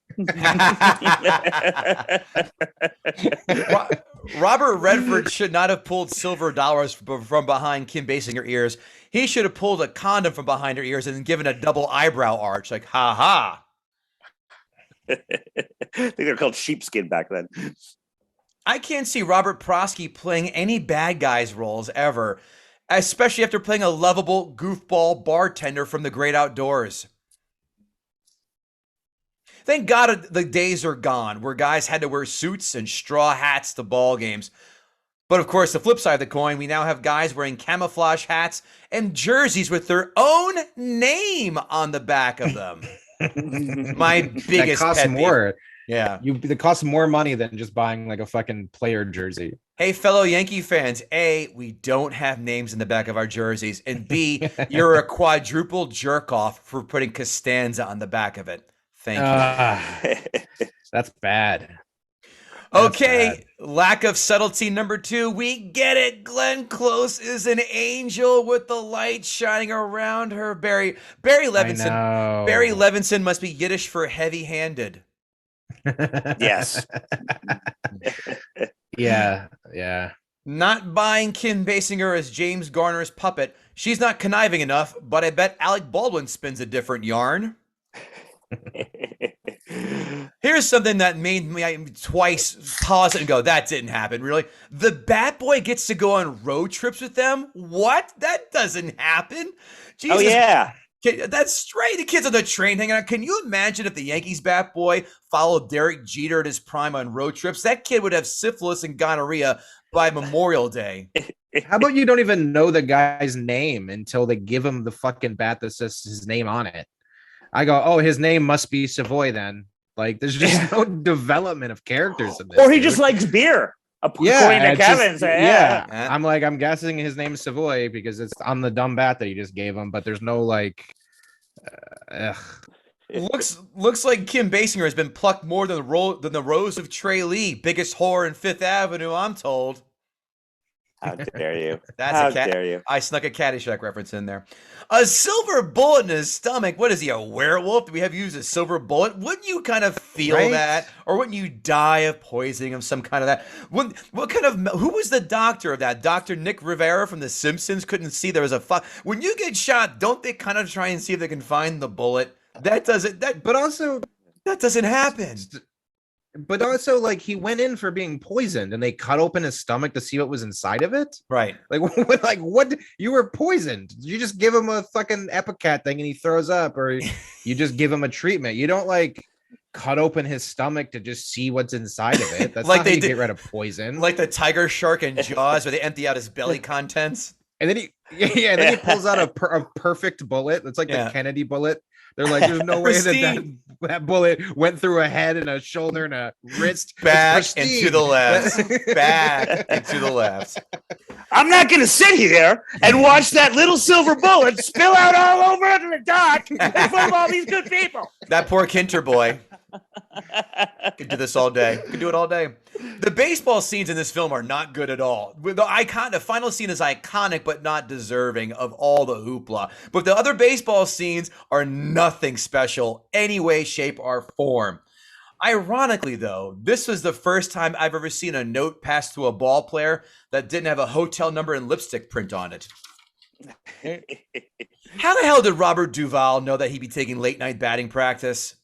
Robert Redford should not have pulled silver dollars from behind Kim Basinger's ears. He should have pulled a condom from behind her ears and given a double eyebrow arch, like ha ha. I think they're called sheepskin back then. I can't see Robert Prosky playing any bad guys roles ever, especially after playing a lovable goofball bartender from the great outdoors. Thank God the days are gone where guys had to wear suits and straw hats to ball games. But of course, the flip side of the coin, we now have guys wearing camouflage hats and jerseys with their own name on the back of them. My biggest that costs pet more. peeve. Yeah. It costs more money than just buying like a fucking player jersey. Hey, fellow Yankee fans, A, we don't have names in the back of our jerseys. And B, you're a quadruple jerk off for putting Costanza on the back of it. Thank you. That's bad. Okay, lack of subtlety number 2. We get it. Glenn Close is an angel with the light shining around her. Barry Levinson. Barry Levinson must be Yiddish for heavy-handed. Yes. Yeah. Not buying Kim Basinger as James Garner's puppet. She's not conniving enough, but I bet Alec Baldwin spins a different yarn. Here's something that made me twice pause and go, that didn't happen, really. The Batboy gets to go on road trips with them? What? That doesn't happen. Jesus. Oh, yeah. That's straight. The kid's on the train hanging out. Can you imagine if the Yankees Batboy followed Derek Jeter at his prime on road trips? That kid would have syphilis and gonorrhea by Memorial Day. How about you don't even know the guy's name until they give him the fucking bat that says his name on it? I go, oh, his name must be Savoy then. Like, there's just no development of characters in this. Or he just likes beer. According to Kevin. Yeah. I'm guessing his name is Savoy because it's on the dumb bat that he just gave him, but there's no like. Looks like Kim Basinger has been plucked more than the rose of Trey Lee, biggest whore in Fifth Avenue, I'm told. How dare you? How dare you? I snuck a Caddyshack reference in there. A silver bullet in his stomach. What is he, a werewolf? Do we have you use a silver bullet? Wouldn't you kind of feel that? Or wouldn't you die of poisoning of some kind of that? Who was the doctor of that? Dr. Nick Rivera from The Simpsons couldn't see there was a when you get shot, don't they kind of try and see if they can find the bullet? That doesn't happen. But also, like, he went in for being poisoned, and they cut open his stomach to see what was inside of it. Right? What? You were poisoned. You just give him a fucking Epicat thing, and he throws up, or you just give him a treatment. You don't like cut open his stomach to just see what's inside of it. That's like not how you get rid of poison. Like the tiger shark in Jaws, where they empty out his belly contents. And then he pulls out a perfect bullet. It's like the Kennedy bullet. They're like, there's no way Pristine. that bullet went through a head and a shoulder and a wrist. Back and to the left. Back and to the left. I'm not going to sit here and watch that little silver bullet spill out all over the dock in front of all these good people. That poor Kinter boy. Could do this all day. Could do it all day. The baseball scenes in this film are not good at all. The final scene is iconic, but not deserving of all the hoopla. But the other baseball scenes are nothing special, any way, shape, or form. Ironically, though, this was the first time I've ever seen a note passed to a ball player that didn't have a hotel number and lipstick print on it. How the hell did Robert Duvall know that he'd be taking late night batting practice?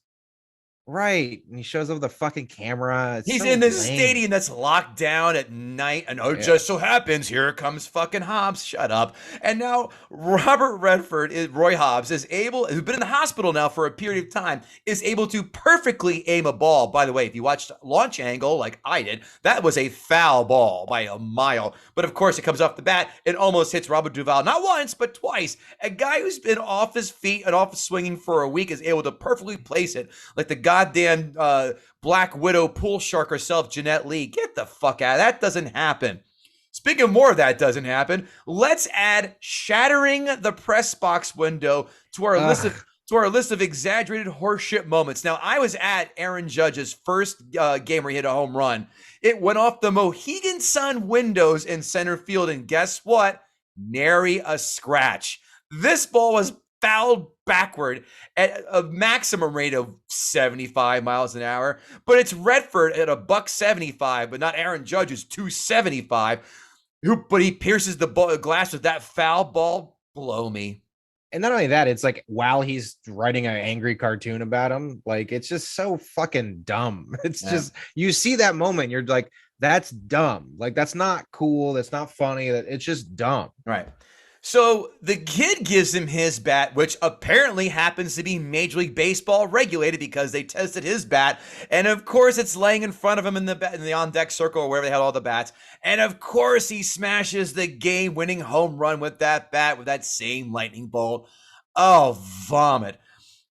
Right. And he shows up with a fucking camera. He's in this stadium that's locked down at night. And it just so happens, here comes fucking Hobbs. Shut up. And now Robert Redford, Roy Hobbs, is able, who's been in the hospital now for a period of time, is able to perfectly aim a ball. By the way, if you watched Launch Angle like I did, that was a foul ball by a mile. But of course, it comes off the bat. It almost hits Robert Duvall, not once, but twice. A guy who's been off his feet and off swinging for a week is able to perfectly place it like the goddamn Black Widow pool shark herself, Jeanette Lee. Get the fuck out. That doesn't happen. Speaking of more of that doesn't happen, let's add shattering the press box window to our list of exaggerated horseshit moments. Now, I was at Aaron Judge's first game where he hit a home run. It went off the Mohegan Sun windows in center field, and guess what? Nary a scratch. This ball was fouled backward at a maximum rate of 75 miles an hour, but it's Redford at $175, but not Aaron Judge, who's 275. But he pierces the glass with that foul ball. Blow me. And not only that, it's like while he's writing an angry cartoon about him, like it's just so fucking dumb. It's just, you see that moment, you're like, that's dumb. Like that's not cool. That's not funny. It's just dumb. Right. So the kid gives him his bat, which apparently happens to be Major League Baseball regulated because they tested his bat. And of course, it's laying in front of him in the on-deck circle or wherever they had all the bats. And of course, he smashes the game-winning home run with that bat, with that same lightning bolt. Oh, vomit.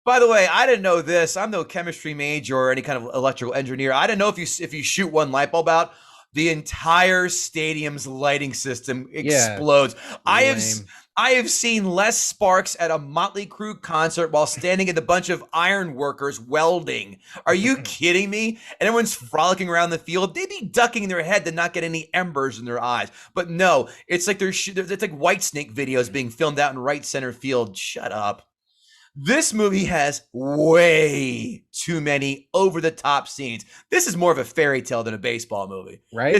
By the way, I didn't know this. I'm no chemistry major or any kind of electrical engineer. I didn't know if you shoot one light bulb out, the entire stadium's lighting system explodes. Yeah, I have seen less sparks at a Motley Crue concert while standing at a bunch of iron workers welding. Are you kidding me? And everyone's frolicking around the field. They'd be ducking their head to not get any embers in their eyes. But no, it's like it's like Whitesnake videos being filmed out in right center field. Shut up. This movie has way too many over-the-top scenes. This is more of a fairy tale than a baseball movie. Right?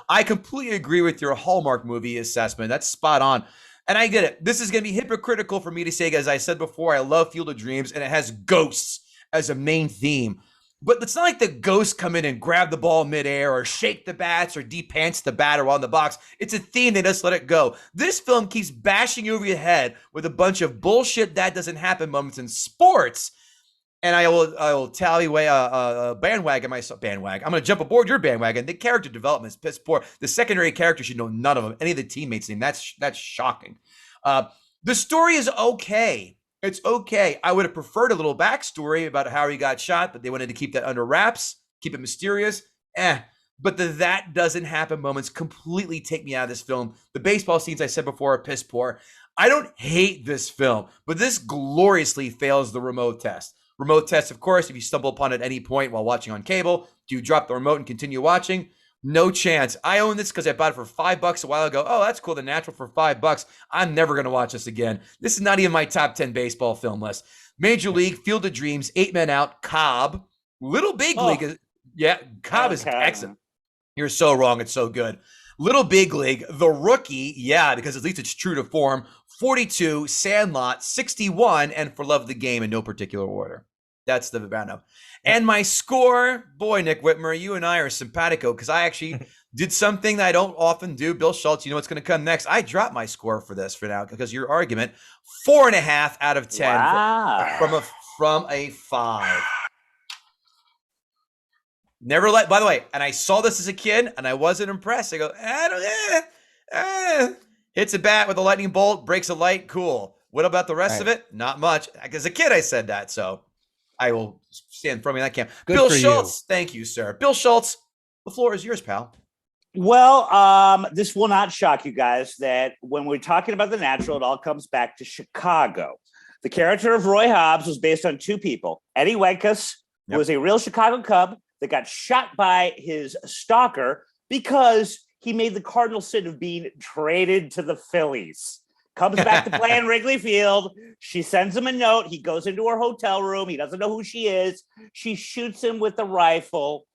I completely agree with your Hallmark movie assessment. That's spot on. And I get it. This is going to be hypocritical for me to say, as I said before, I love Field of Dreams, and it has ghosts as a main theme. But it's not like the ghosts come in and grab the ball midair or shake the bats or de-pants the batter on the box. It's a theme. They just let it go. This film keeps bashing you over your head with a bunch of bullshit that doesn't happen moments in sports. And I will tally away a bandwagon myself. Bandwagon. I'm going to jump aboard your bandwagon. The character development is piss poor. The secondary characters should know none of them. Any of the teammates' name. That's shocking. The story is okay. It's okay. I would have preferred a little backstory about how he got shot, but they wanted to keep that under wraps, keep it mysterious. But the that doesn't happen moments completely take me out of this film. The baseball scenes I said before are piss poor. I don't hate this film, but this gloriously fails the remote test. Remote test, of course, if you stumble upon it at any point while watching on cable, do you drop the remote and continue watching? No chance. I own this because I bought it for $5 a while ago. Oh, that's cool. The Natural for $5. I'm never going to watch this again. This is not even my top 10 baseball film list. Major League, Field of Dreams, 8 Men Out, Cobb, Little Big League. Cobb is excellent. You're so wrong. It's so good. Little Big League, The Rookie, because at least it's true to form, 42, Sandlot, 61, and For Love of the Game in no particular order. That's the roundup. And my score, boy, Nick Whitmer, you and I are simpatico because I actually did something that I don't often do. Bill Schulz, you know what's going to come next. I dropped my score for this for now because your argument, 4.5 out of 10 from a 5. Never by the way, and I saw this as a kid and I wasn't impressed. I go, hits a bat with a lightning bolt, breaks a light, cool. What about the rest of it? Not much. As a kid, I said that, so I will stand firmly in that camp. Good Bill for Schulz, thank you, sir. Bill Schulz, the floor is yours, pal. Well, this will not shock you guys that when we're talking about The Natural, it all comes back to Chicago. The character of Roy Hobbs was based on two people. Eddie Wencus, who was a real Chicago Cub that got shot by his stalker because he made the cardinal sin of being traded to the Phillies. Comes back to play in Wrigley Field. She sends him a note. He goes into her hotel room. He doesn't know who she is. She shoots him with a rifle.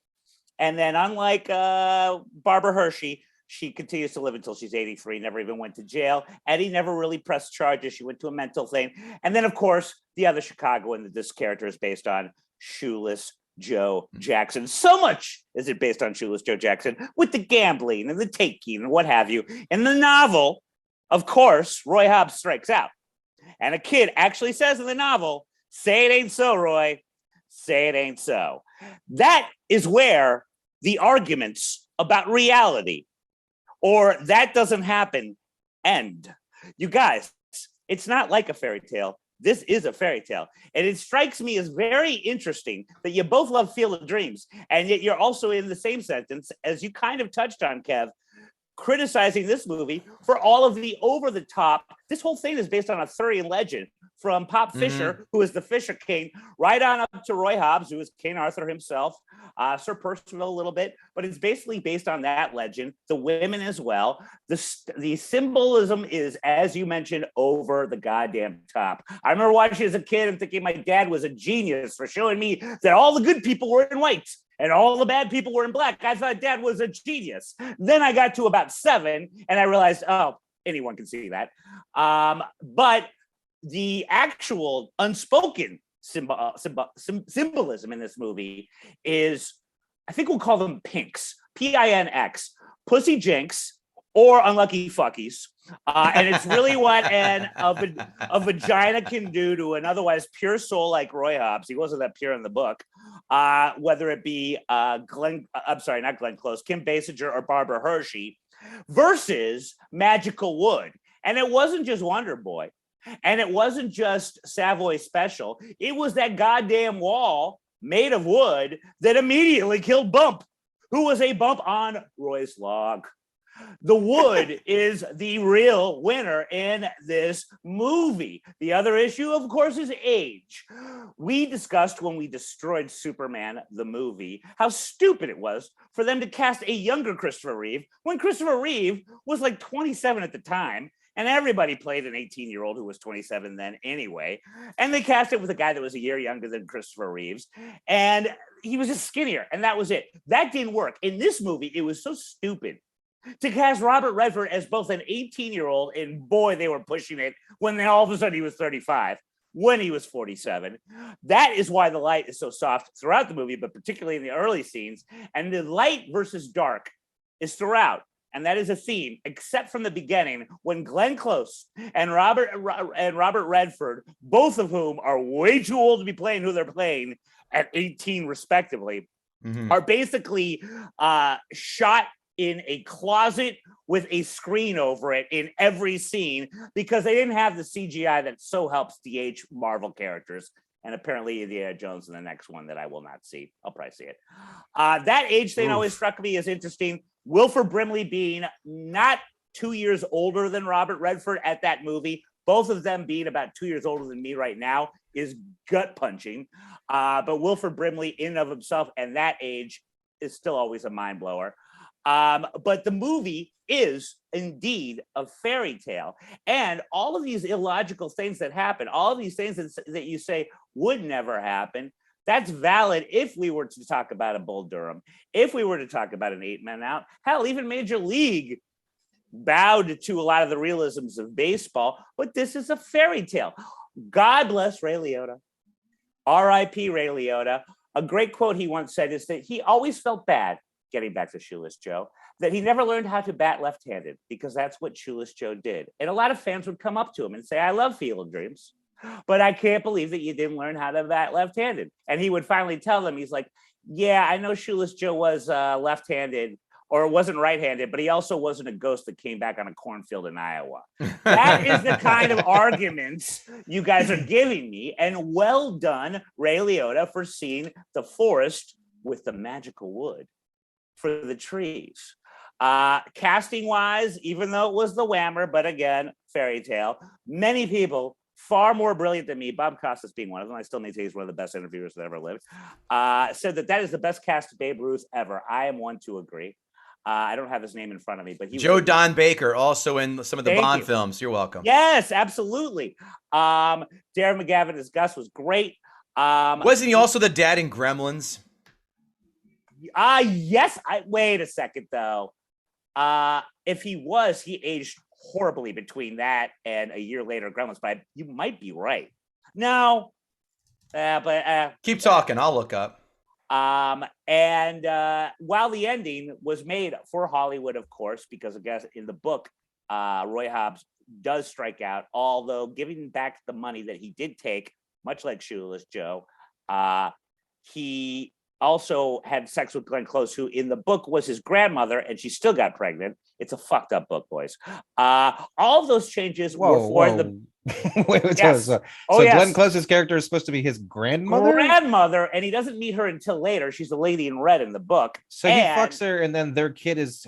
And then unlike Barbara Hershey, she continues to live until she's 83, never even went to jail. Eddie never really pressed charges. She went to a mental thing. And then, of course, the other Chicagoan that this character is based on, Shoeless Joe Jackson. So much is it based on Shoeless Joe Jackson with the gambling and the taking and what have you. In the novel, of course, Roy Hobbs strikes out. And a kid actually says in the novel, "Say it ain't so, Roy. Say it ain't so." That is where the arguments about reality or that doesn't happen end. You guys, it's not like a fairy tale. This is a fairy tale. And it strikes me as very interesting that you both love Field of Dreams, and yet you're also in the same sentence, as you kind of touched on, Kev, criticizing this movie for all of the over-the-top. This whole thing is based on a Arthurian legend from Pop Fisher, who is the Fisher King, right on up to Roy Hobbs, who is King Arthur himself, Sir Percival a little bit, but it's basically based on that legend, the women as well. The symbolism is, as you mentioned, over the goddamn top. I remember watching as a kid and thinking my dad was a genius for showing me that all the good people were in white and all the bad people were in black. I thought Dad was a genius. Then I got to about 7 and I realized, oh, anyone can see that. But the actual unspoken symbolism in this movie is, I think we'll call them pinks, P-I-N-X, pussy jinx or unlucky fuckies. And it's really what a vagina can do to an otherwise pure soul like Roy Hobbs. He wasn't that pure in the book. Whether it be Kim Basinger or Barbara Hershey versus Magical Wood. And it wasn't just Wonder Boy. And it wasn't just Savoy Special. It was that goddamn wall made of wood that immediately killed Bump, who was a bump on Roy's log. The wood is the real winner in this movie. The other issue, of course, is age. We discussed when we destroyed Superman, the movie, how stupid it was for them to cast a younger Christopher Reeve when Christopher Reeve was like 27 at the time. And everybody played an 18-year-old who was 27 then anyway. And they cast it with a guy that was a year younger than Christopher Reeves. And he was just skinnier. And that was it. That didn't work. In this movie, it was so stupid to cast Robert Redford as both an 18-year-old, and boy, they were pushing it when then all of a sudden he was 35, when he was 47. That is why the light is so soft throughout the movie, but particularly in the early scenes. And the light versus dark is throughout. And that is a theme, except from the beginning, when Glenn Close and Robert Redford, both of whom are way too old to be playing who they're playing at 18 respectively, are basically shot in a closet with a screen over it in every scene because they didn't have the CGI that so helps de-age Marvel characters. And apparently Indiana Jones in the next one that I will not see. I'll probably see it. That age thing always struck me as interesting. Wilford Brimley being not 2 years older than Robert Redford at that movie, both of them being about 2 years older than me right now, is gut punching. But Wilford Brimley in and of himself and that age is still always a mind blower. But the movie is indeed a fairy tale. And all of these illogical things that happen, all of these things that you say would never happen, that's valid if we were to talk about a Bull Durham, if we were to talk about an 8-man out. Hell, even Major League bowed to a lot of the realisms of baseball, but this is a fairy tale. God bless Ray Liotta. R.I.P. Ray Liotta. A great quote he once said is that he always felt bad, getting back to Shoeless Joe, that he never learned how to bat left-handed because that's what Shoeless Joe did. And a lot of fans would come up to him and say, I love Field of Dreams, but I can't believe that you didn't learn how to bat left-handed. And he would finally tell them, he's like, yeah, I know Shoeless Joe was left-handed or wasn't right-handed, but he also wasn't a ghost that came back on a cornfield in Iowa. That is the kind of arguments you guys are giving me. And well done, Ray Liotta, for seeing the forest with the magical wood for the trees. Casting-wise, even though it was the Whammer, but again, fairy tale, many people far more brilliant than me, Bob Costas being one of them, I still maintain he's one of the best interviewers that ever lived, said that is the best cast of Babe Ruth ever. I am one to agree. I don't have his name in front of me, but Joe Don Baker, also in some of the Bond films. You're welcome. Yes, absolutely. Darren McGavin as Gus was great. Wasn't he also the dad in Gremlins? Yes. Wait a second, though. If he was, he aged horribly between that and a year later Gremlins, but you might be right. No, but keep talking. I'll look up. And while the ending was made for Hollywood, of course, because I guess in the book, Roy Hobbs does strike out, although giving back the money that he did take, much like Shoeless Joe, he also had sex with Glenn Close, who in the book was his grandmother, and she still got pregnant. It's a fucked up book, boys. All of those changes were for the... Wait, yes. So Glenn Close's character is supposed to be his grandmother? Grandmother, and he doesn't meet her until later. She's the lady in red in the book. So he fucks her, and then their kid is...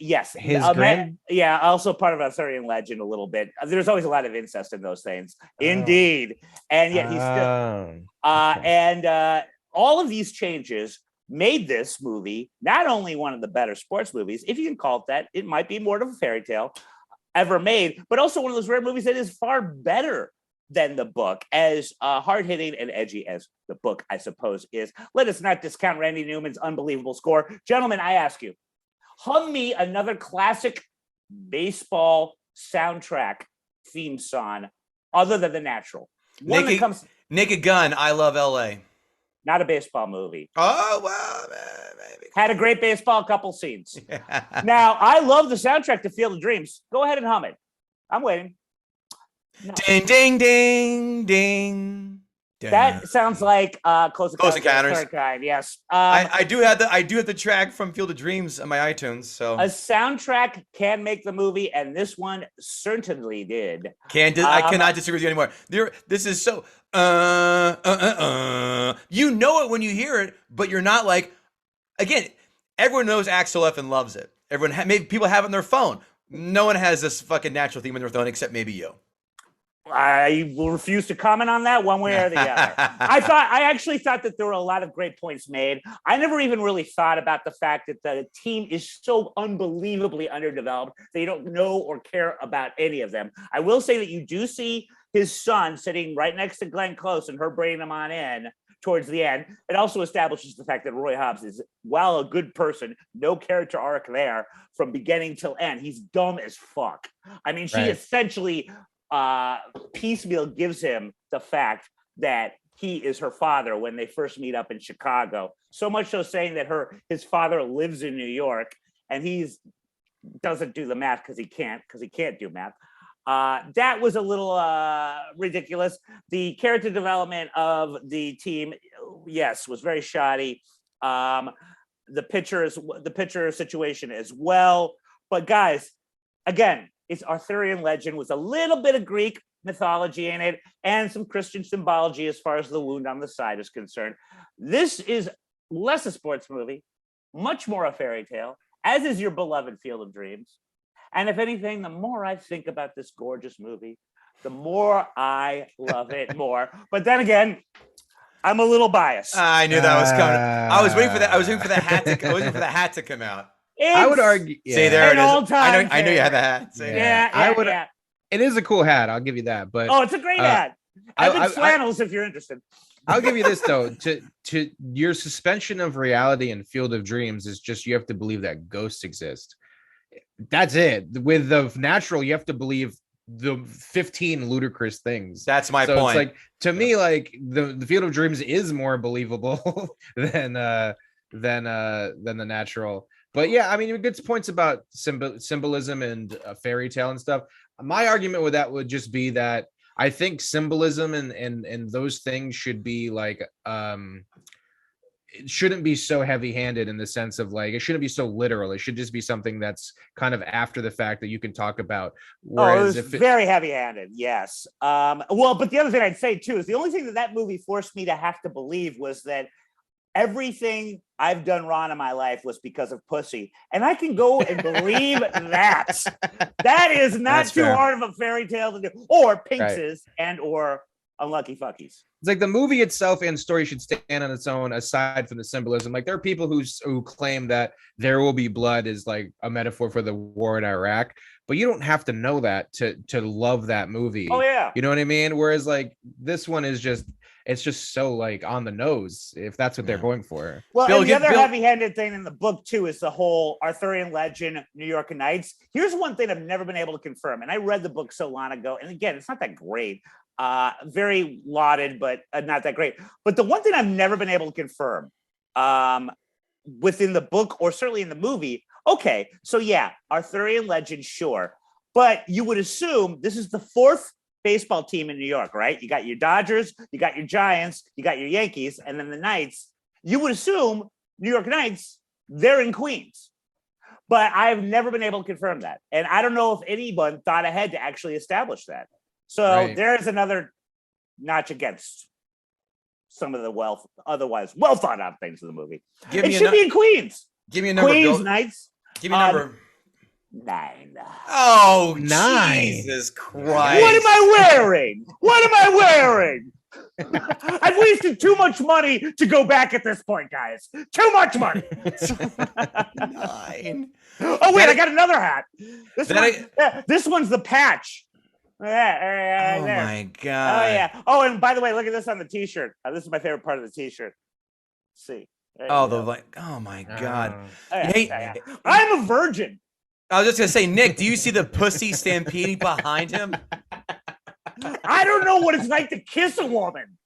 Yes. His grand... Yeah, also part of Arthurian legend a little bit. There's always a lot of incest in those things. Indeed. And yet he's still... And all of these changes made this movie not only one of the better sports movies, if you can call it that, it might be more of a fairy tale ever made, but also one of those rare movies that is far better than the book, as hard-hitting and edgy as the book, I suppose, is. Let us not discount Randy Newman's unbelievable score. Gentlemen, I ask you, hum me another classic baseball soundtrack theme song other than The Natural. Naked Gun, I Love L.A. Not a baseball movie. Oh, well, maybe. Had a great baseball couple scenes. Now, I love the soundtrack to Field of Dreams. Go ahead and hum it. I'm waiting. No. Ding, ding, ding, ding. That sounds like Close Encounters. Yes. I do have the track from Field of Dreams on my iTunes. So a soundtrack can make the movie, and this one certainly did. I cannot disagree with you anymore. This is so you know it when you hear it, but you're not like, again, everyone knows Axel F and loves it. Maybe people have it on their phone. No one has this fucking Natural theme on their phone except maybe you. I will refuse to comment on that one way or the other. I actually thought that there were a lot of great points made. I never even really thought about the fact that the team is so unbelievably underdeveloped that you don't know or care about any of them. I will say that you do see his son sitting right next to Glenn Close and her bringing him on in towards the end. It also establishes the fact that Roy Hobbs is, while a good person, no character arc there from beginning till end. He's dumb as fuck. I mean, she essentially... piecemeal gives him the fact that he is her father when they first meet up in Chicago. So much so saying that his father lives in New York and doesn't do the math because he can't do math. That was a little ridiculous. The character development of the team, yes, was very shoddy. The pitcher situation as well. But guys, again, it's Arthurian legend with a little bit of Greek mythology in it and some Christian symbology as far as the wound on the side is concerned. This is less a sports movie, much more a fairy tale, as is your beloved Field of Dreams. And if anything, the more I think about this gorgeous movie, the more I love it more. But then again, I'm a little biased. I knew that was coming. I was waiting for that. I was waiting for the hat to come out. I would argue. Yeah. See, there it is. I know you had the hat. Yeah. It is a cool hat. I'll give you that. But it's a great hat. I think flannels if you're interested. I'll give you this though. To your suspension of reality in Field of Dreams is just you have to believe that ghosts exist. That's it. With the Natural, you have to believe the 15 ludicrous things. That's my point. It's like, to me, like the Field of Dreams is more believable than the Natural. But yeah, I mean, it gets points about symbolism and fairy tale and stuff. My argument with that would just be that I think symbolism and those things should be like it shouldn't be so heavy-handed in the sense of like, it shouldn't be so literal. It should just be something that's kind of after the fact that you can talk about. Whereas it was very heavy-handed, yes. Well, but the other thing I'd say too is the only thing that movie forced me to have to believe was that everything I've done wrong in my life was because of pussy. And I can go and believe that. That is not too hard of a fairy tale to do. Or Pinkses and or Unlucky Fuckies. It's like the movie itself and story should stand on its own aside from the symbolism. Like there are people who claim that There Will Be Blood is like a metaphor for the war in Iraq, but you don't have to know that to love that movie. Oh yeah. You know what I mean? Whereas like this one is just, it's just so like on the nose if that's what they're going for. Well, and the other heavy-handed thing in the book too is the whole Arthurian legend, New York Knights. Here's one thing I've never been able to confirm, and I read the book so long ago, and again, it's not that great. Very lauded, but not that great. But the one thing I've never been able to confirm within the book or certainly in the movie, okay, so yeah, Arthurian legend, sure. But you would assume this is the fourth baseball team in New York, right? You got your Dodgers, you got your Giants, you got your Yankees, and then the Knights. You would assume New York Knights, they're in Queens. But I've never been able to confirm that. And I don't know if anyone thought ahead to actually establish that. So there's another notch against some of the otherwise well thought out things in the movie. It should be in Queens. Give me a number. Queens, Knights. Give me a number. 9. Oh, 9. Jesus Christ. What am I wearing? What am I wearing? I've wasted too much money to go back at this point, guys. Too much money. 9. Oh, wait, I got another hat. This one's the patch. Yeah, oh, my God. Oh, yeah. Oh, and by the way, look at this on the T-shirt. This is my favorite part of the T-shirt. See. Oh, oh, my God. I'm a virgin. I was just going to say, Nick, do you see the pussy stampeding behind him? I don't know what it's like to kiss a woman.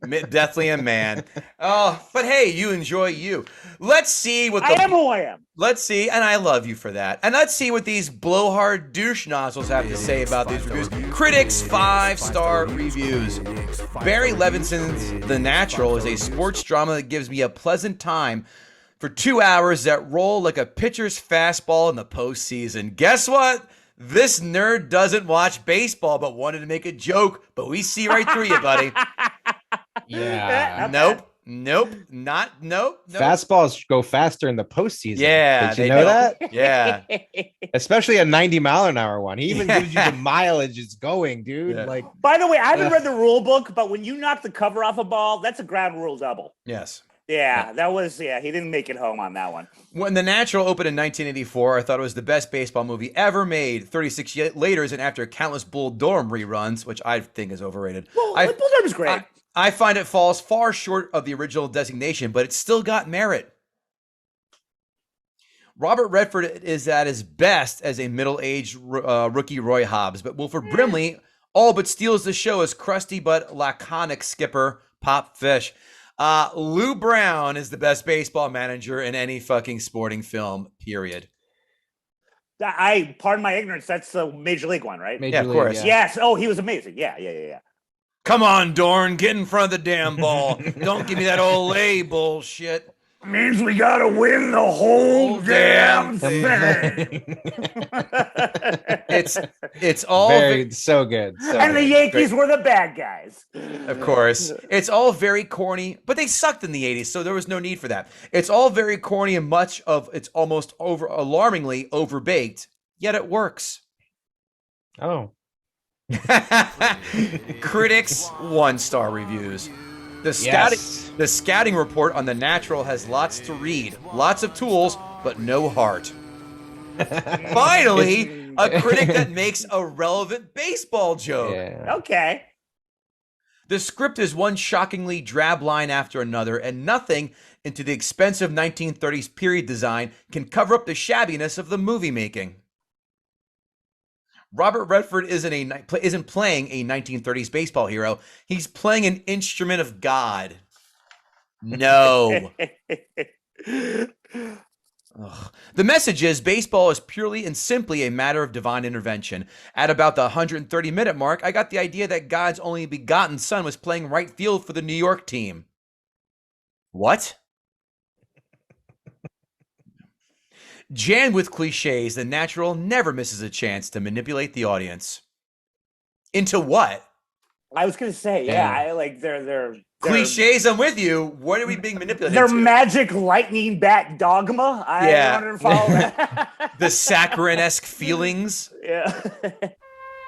Definitely a man. Oh, but hey, you enjoy you. Let's see what I am who I am. Let's see, and I love you for that. And let's see what these blowhard douche nozzles have to say about these reviews. Critics 5-star reviews. Barry Levinson's The Natural is a sports drama that gives me a pleasant time for 2 hours that roll like a pitcher's fastball in the postseason. Guess what? This nerd doesn't watch baseball, but wanted to make a joke, but we see right through you, buddy. Yeah. Nope. Fastballs go faster in the postseason. Yeah. Did you know that? Yeah. Especially a 90-mile-an-hour one. He even gives you the mileage it's going, dude. Yeah. Like, by the way, I haven't read the rule book, but when you knock the cover off a ball, that's a ground rule double. Yes. Yeah, that was, he didn't make it home on that one. When The Natural opened in 1984, I thought it was the best baseball movie ever made. 36 years later, and after countless Bull Durham reruns, which I think is overrated. Well, Bull Durham's great. I find it falls far short of the original designation, but it's still got merit. Robert Redford is at his best as a middle-aged rookie Roy Hobbs, but Wilford Brimley all but steals the show as crusty but laconic skipper Pop Fish. Lou Brown is the best baseball manager in any fucking sporting film, period. Pardon my ignorance, that's the Major League one, right? Of course. Yeah. Yes. Oh, he was amazing. Yeah. Come on, Dorn, get in front of the damn ball. Don't give me that Olay bullshit. Means we gotta win the whole damn thing. It's all so good. And the Yankees were the bad guys. Of course. It's all very corny, but they sucked in the 80s, so there was no need for that. It's all very corny and much of it's almost alarmingly overbaked, yet it works. Oh. Critics 1-star reviews. The scouting report on The Natural has lots to read, lots of tools, but no heart. Finally, a critic that makes a relevant baseball joke. Yeah. Okay. The script is one shockingly drab line after another, and nothing into the expensive 1930s period design can cover up the shabbiness of the movie making. Robert Redford isn't playing a 1930s baseball hero. He's playing an instrument of God. No. The message is baseball is purely and simply a matter of divine intervention. At about the 130-minute mark, I got the idea that God's only begotten son was playing right field for the New York team. What? Jammed with cliches, The Natural never misses a chance to manipulate the audience. Into what? I was gonna say, I like they're cliches. I'm with you. What are we being manipulated? Their to? magic lightning bat dogma. I wanted to follow that. The saccharine-esque feelings. Yeah.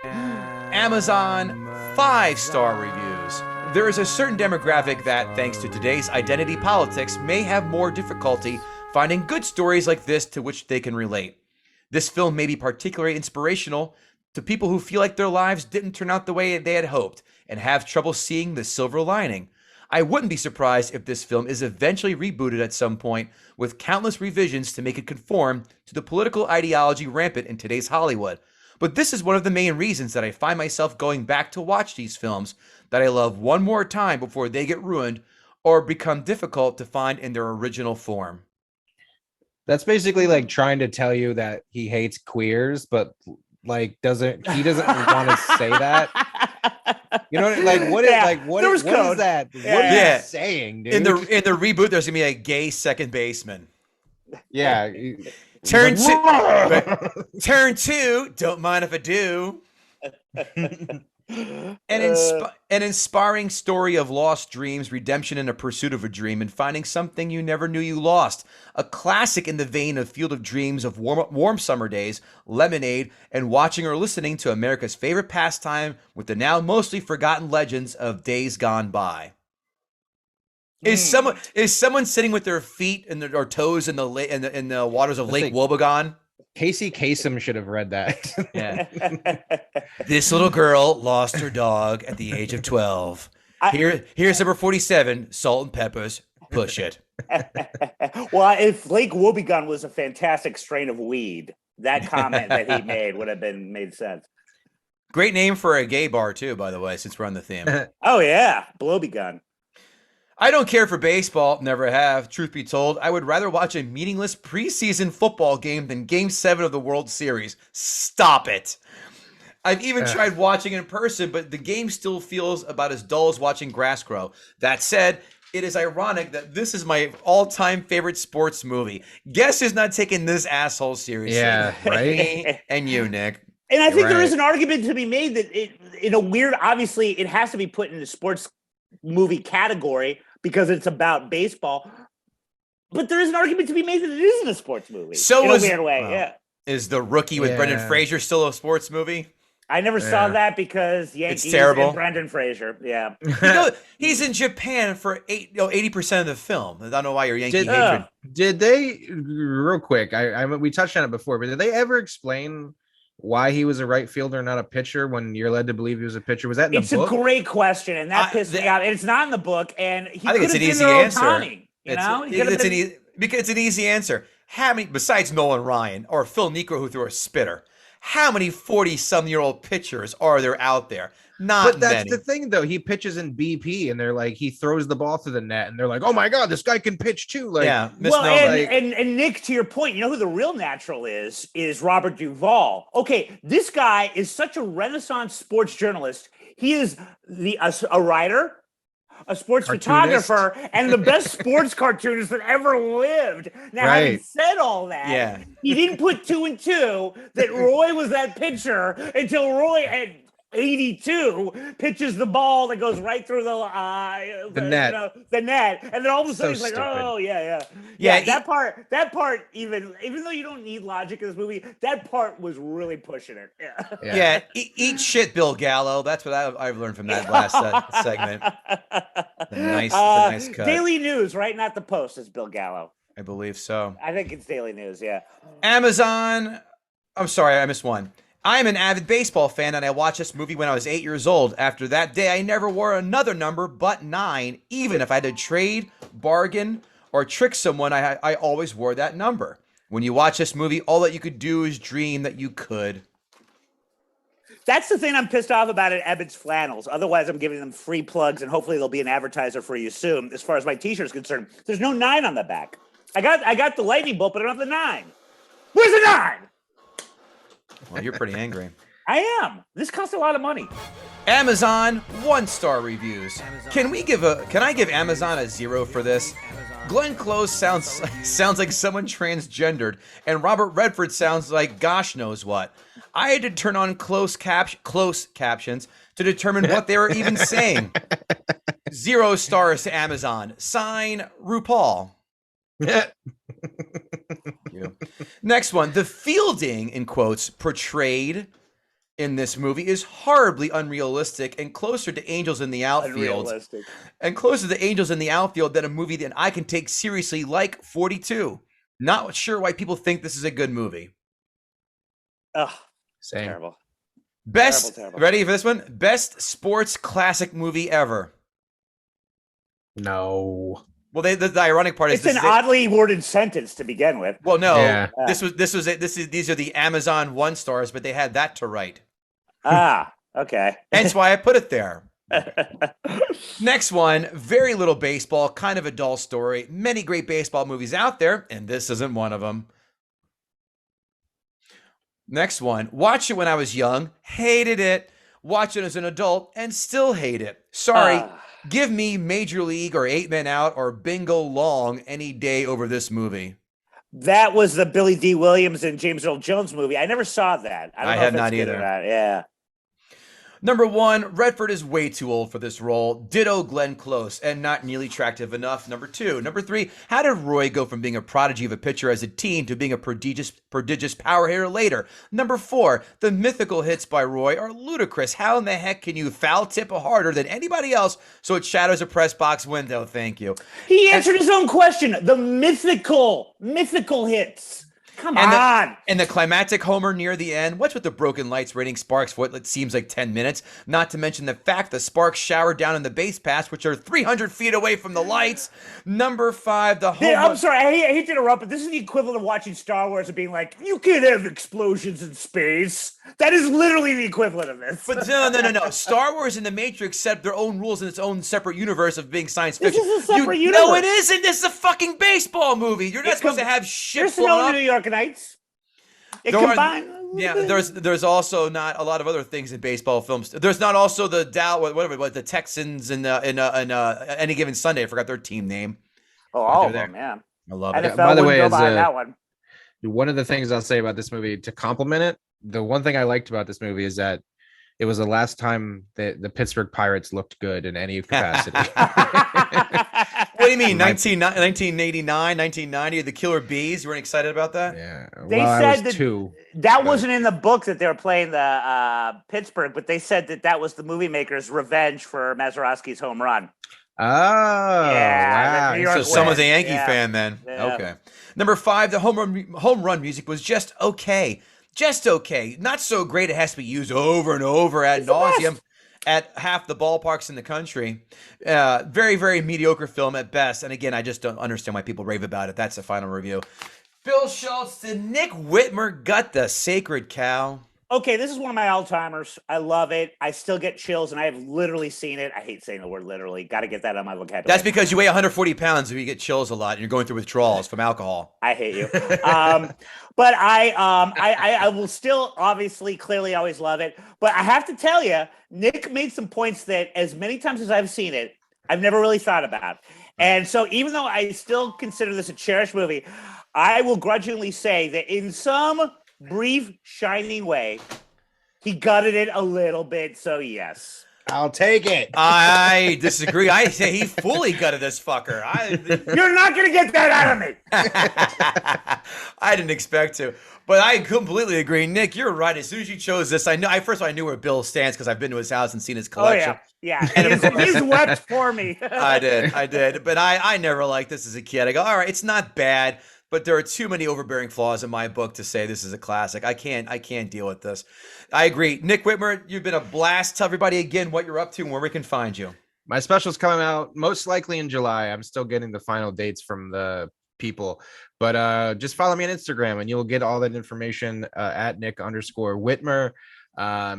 Amazon 5-star reviews. There is a certain demographic that, thanks to today's identity politics, may have more difficulty finding good stories like this to which they can relate. This film may be particularly inspirational to people who feel like their lives didn't turn out the way they had hoped and have trouble seeing the silver lining. I wouldn't be surprised if this film is eventually rebooted at some point with countless revisions to make it conform to the political ideology rampant in today's Hollywood. But this is one of the main reasons that I find myself going back to watch these films that I love one more time before they get ruined or become difficult to find in their original form. That's basically like trying to tell you that he hates queers, but like doesn't want to say that. You know, like what is what is that? Yeah. What is he saying, dude? In the reboot, there's gonna be a gay second baseman. Yeah. Turn two. Don't mind if I do. An inspiring story of lost dreams, redemption in a pursuit of a dream, and finding something you never knew you lost. A classic in the vein of Field of Dreams, of warm summer days, Lemonade, and watching or listening to America's favorite pastime with the now mostly forgotten legends of days gone by. Is someone sitting with their feet or toes in the waters of Lake Wobegon? Casey Kasem should have read that. Yeah. This little girl lost her dog at the age of 12. Here's number 47, Salt and Peppers. Push it. Well, if Lake Wobegon was a fantastic strain of weed, that comment that he made would have made sense. Great name for a gay bar, too, by the way, since we're on the theme. Oh, yeah. Blobegon. I don't care for baseball, never have. Truth be told, I would rather watch a meaningless preseason football game than Game 7 of the World Series. Stop it. I've even tried watching in person, but the game still feels about as dull as watching grass grow. That said, it is ironic that this is my all-time favorite sports movie. Guess who's not taking this asshole seriously? Yeah, right? And you, Nick. And I think there is an argument to be made that in a weird, obviously, it has to be put in the sports movie category because it's about baseball. But there is an argument to be made that it isn't a sports movie. So in a weird way, Is The Rookie with Brendan Fraser still a sports movie? I never saw that because Yankees it's terrible. And Brendan Fraser. Yeah. He's in Japan for 80% of the film. I don't know why you're Yankee hatred. Did they, real quick, we touched on it before, but did they ever explain why he was a right fielder, not a pitcher, when you're led to believe he was a pitcher? Was that in the book? It's a great question, and that pissed me out. And it's not in the book, and he I think it's an easy answer. It's an easy answer. How many, besides Nolan Ryan or Phil Niekro, who threw a spitter, how many 40-some-year-old pitchers are there out there? Not many. But that's the thing, though. He pitches in BP, and they're like, he throws the ball to the net, and they're like, oh my God, this guy can pitch too. Like, yeah. And Nick, to your point, you know who the real natural is Robert Duvall. Okay, this guy is such a Renaissance sports journalist. He is a writer, a sports photographer, and the best sports cartoonist that ever lived. Now, having said all that, he didn't put 2 and 2 that Roy was that pitcher until Roy had 82 pitches the ball that goes right through the net. The net, and then all of a sudden he's like, stupid. Oh yeah. That part, even though you don't need logic in this movie, that part was really pushing it. Yeah. Eat shit, Bill Gallo. That's what I've learned from that last segment. Nice cut. Daily News, right? Not the Post. It's Bill Gallo. I believe so. I think it's Daily News. Yeah. Amazon. I'm sorry, I missed one. I am an avid baseball fan, and I watched this movie when I was 8 years old. After that day, I never wore another number but 9. Even if I had to trade, bargain, or trick someone, I always wore that number. When you watch this movie, all that you could do is dream that you could. That's the thing I'm pissed off about at Ebbett's Flannels. Otherwise, I'm giving them free plugs, and hopefully there'll be an advertiser for you soon. As far as my T-shirt is concerned, there's no 9 on the back. I got the lightning bolt, but I don't have the 9. Where's the 9? Well, you're pretty angry. I am. This costs a lot of money. Amazon 1-star reviews. Can I give Amazon a 0 for this? Glenn Close sounds like someone transgendered, and Robert Redford sounds like gosh knows what. I had to turn on close captions to determine what they were even saying. 0 stars to Amazon. Sign RuPaul. Yeah. Next one. The fielding, in quotes, portrayed in this movie is horribly unrealistic and closer to Angels in the Outfield. And closer to Angels in the Outfield than a movie that I can take seriously like 42. Not sure why people think this is a good movie. Ugh. Same. Terrible. Best, terrible. Ready for this one? Best sports classic movie ever. No. Well, the ironic part is it's an oddly worded sentence to begin with. Well, no, Yeah. this was it. These are the Amazon 1-stars, but they had that to write. Okay. Hence why I put it there. Next one, very little baseball, kind of a dull story. Many great baseball movies out there, and this isn't one of them. Next one, watched it when I was young, hated it. Watch it as an adult and still hate it. Sorry, give me Major League or 8 Men Out or Bingo Long any day over this movie. That was the Billy D. Williams and James Earl Jones movie. I never saw that. I don't know had if it's not good or either. not. Yeah. Number 1, Redford is way too old for this role. Ditto Glenn Close, and not nearly attractive enough. Number 2. Number 3, how did Roy go from being a prodigy of a pitcher as a teen to being a prodigious power hitter later? Number 4, the mythical hits by Roy are ludicrous. How in the heck can you foul tip harder than anybody else so it shatters a press box window? Thank you. He answered his own question. The mythical hits. Come on. And the climactic homer near the end. What's with the broken lights raining sparks for what seems like 10 minutes? Not to mention the fact the sparks shower down in the base pass, which are 300 feet away from the lights. Number 5, the home. I'm sorry. I hate to interrupt, but this is the equivalent of watching Star Wars and being like, you can't have explosions in space. That is literally the equivalent of this. But no. Star Wars and The Matrix set their own rules in its own separate universe of being science fiction. This is a separate universe. No, it isn't. This is a fucking baseball movie. You're not supposed to have shit There's blown no up. New Yorkites. There's also not a lot of other things in baseball films. There's not also the the Texans in Any Given Sunday. I forgot their team name. Oh, all of them, man. I love NFL it. By the way, go behind that one of the things I'll say about this movie to compliment it, the one thing I liked about this movie is that it was the last time that the Pittsburgh Pirates looked good in any capacity. What do you mean? 1989, 1990, the Killer Bees? You weren't excited about that? Yeah. They said that wasn't in the book that they were playing the Pittsburgh, but they said that was the movie maker's revenge for Mazeroski's home run. Oh, yeah. Wow. So someone's a Yankee fan then. Yeah. Okay. Number 5, the home run music was just okay. Just okay. Not so great it has to be used over and over ad nauseum at half the ballparks in the country. Very, very mediocre film at best. And again, I just don't understand why people rave about it. That's the final review. Bill Schulz, did Nick Whitmer gut the sacred cow? Okay, this is one of my all-timers. I love it. I still get chills, and I have literally seen it. I hate saying the word literally. Got to get that on my vocabulary. That's because you weigh 140 pounds, so you get chills a lot, and you're going through withdrawals from alcohol. I hate you. But I will still obviously clearly always love it. But I have to tell you, Nick made some points that as many times as I've seen it, I've never really thought about. And so even though I still consider this a cherished movie, I will grudgingly say that in some brief, shining way, he gutted it a little bit. So yes. I'll take it. I disagree. I say he fully gutted this fucker. You're not going to get that out of me. I didn't expect to, but I completely agree. Nick, you're right. As soon as you chose this, first of all, I knew where Bill stands because I've been to his house and seen his collection. Oh, yeah. He's wept for me. I did. But I never liked this as a kid. I go, all right, it's not bad, but there are too many overbearing flaws in my book to say this is a classic. I can't deal with this. I agree. Nick Whitmer, you've been a blast. Tell everybody again what you're up to and where we can find you. My special's coming out most likely in July. I'm still getting the final dates from the people, but just follow me on Instagram and you'll get all that information at Nick_Whitmer.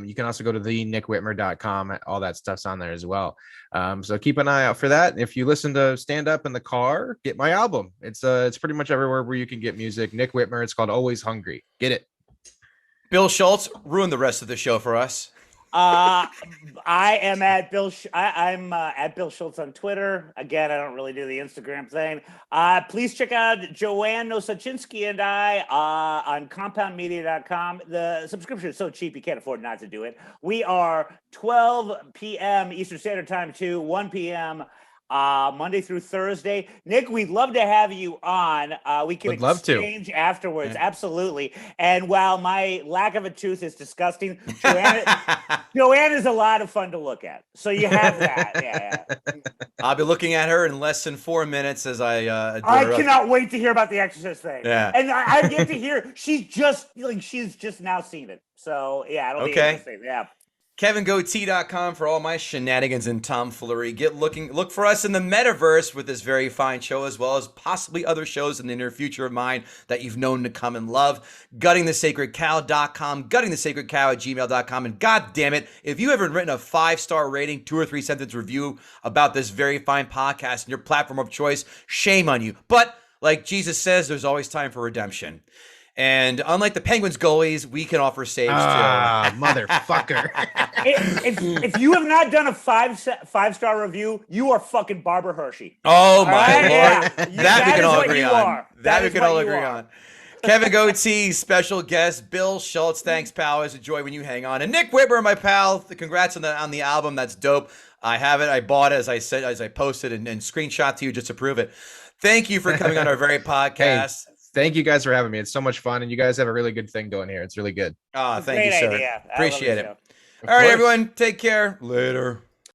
You can also go to thenickwhitmer.com. All that stuff's on there as well. So keep an eye out for that. If you listen to Stand Up in the Car, get my album. It's pretty much everywhere where you can get music. Nick Whitmer. It's called Always Hungry. Get it. Bill Schulz, ruin the rest of the show for us. I am at Bill. I'm at Bill Schulz on Twitter. Again, I don't really do the Instagram thing. Please check out Joanne Nosachinski and I on compoundmedia.com. The subscription is so cheap you can't afford not to do it. We are 12 p.m. Eastern Standard Time to 1 p.m. Monday through Thursday. Nick, we'd love to have you on. We can exchange afterwards. Yeah. Absolutely. And while my lack of a tooth is disgusting, Joanne is a lot of fun to look at. So you have that. Yeah. I'll be looking at her in less than 4 minutes as I cannot wait to hear about the Exorcist thing. Yeah. And I get to hear she's just now seen it. So yeah, it'll be interesting. Yeah. KevinGoatee.com for all my shenanigans and tomfoolery. Look for us in the metaverse with this very fine show, as well as possibly other shows in the near future of mine that you've known to come and love. guttingthesacredcow.com, guttingthesacredcow@gmail.com. And God damn it, if you haven't written a 5-star rating, 2 or 3 sentence review about this very fine podcast and your platform of choice, shame on you. But like Jesus says, there's always time for redemption. And unlike the Penguins goalies, we can offer saves too. Motherfucker. if you have not done a 5-star review, you are fucking Barbara Hershey. Oh my Lord. Yeah. That we can all agree on. That we can all agree on. Kevin Goatee, special guest, Bill Schulz. Thanks, pal. It's a joy when you hang on. And Nick Whitmer, my pal. Congrats on the album. That's dope. I have it. I bought it, as I said, as I posted and screenshot to you just to prove it. Thank you for coming on our very podcast. Hey. Thank you guys for having me. It's so much fun, and you guys have a really good thing going here. It's really good. Thank you, sir. Idea. Appreciate it. All right, everyone. Take care. Later.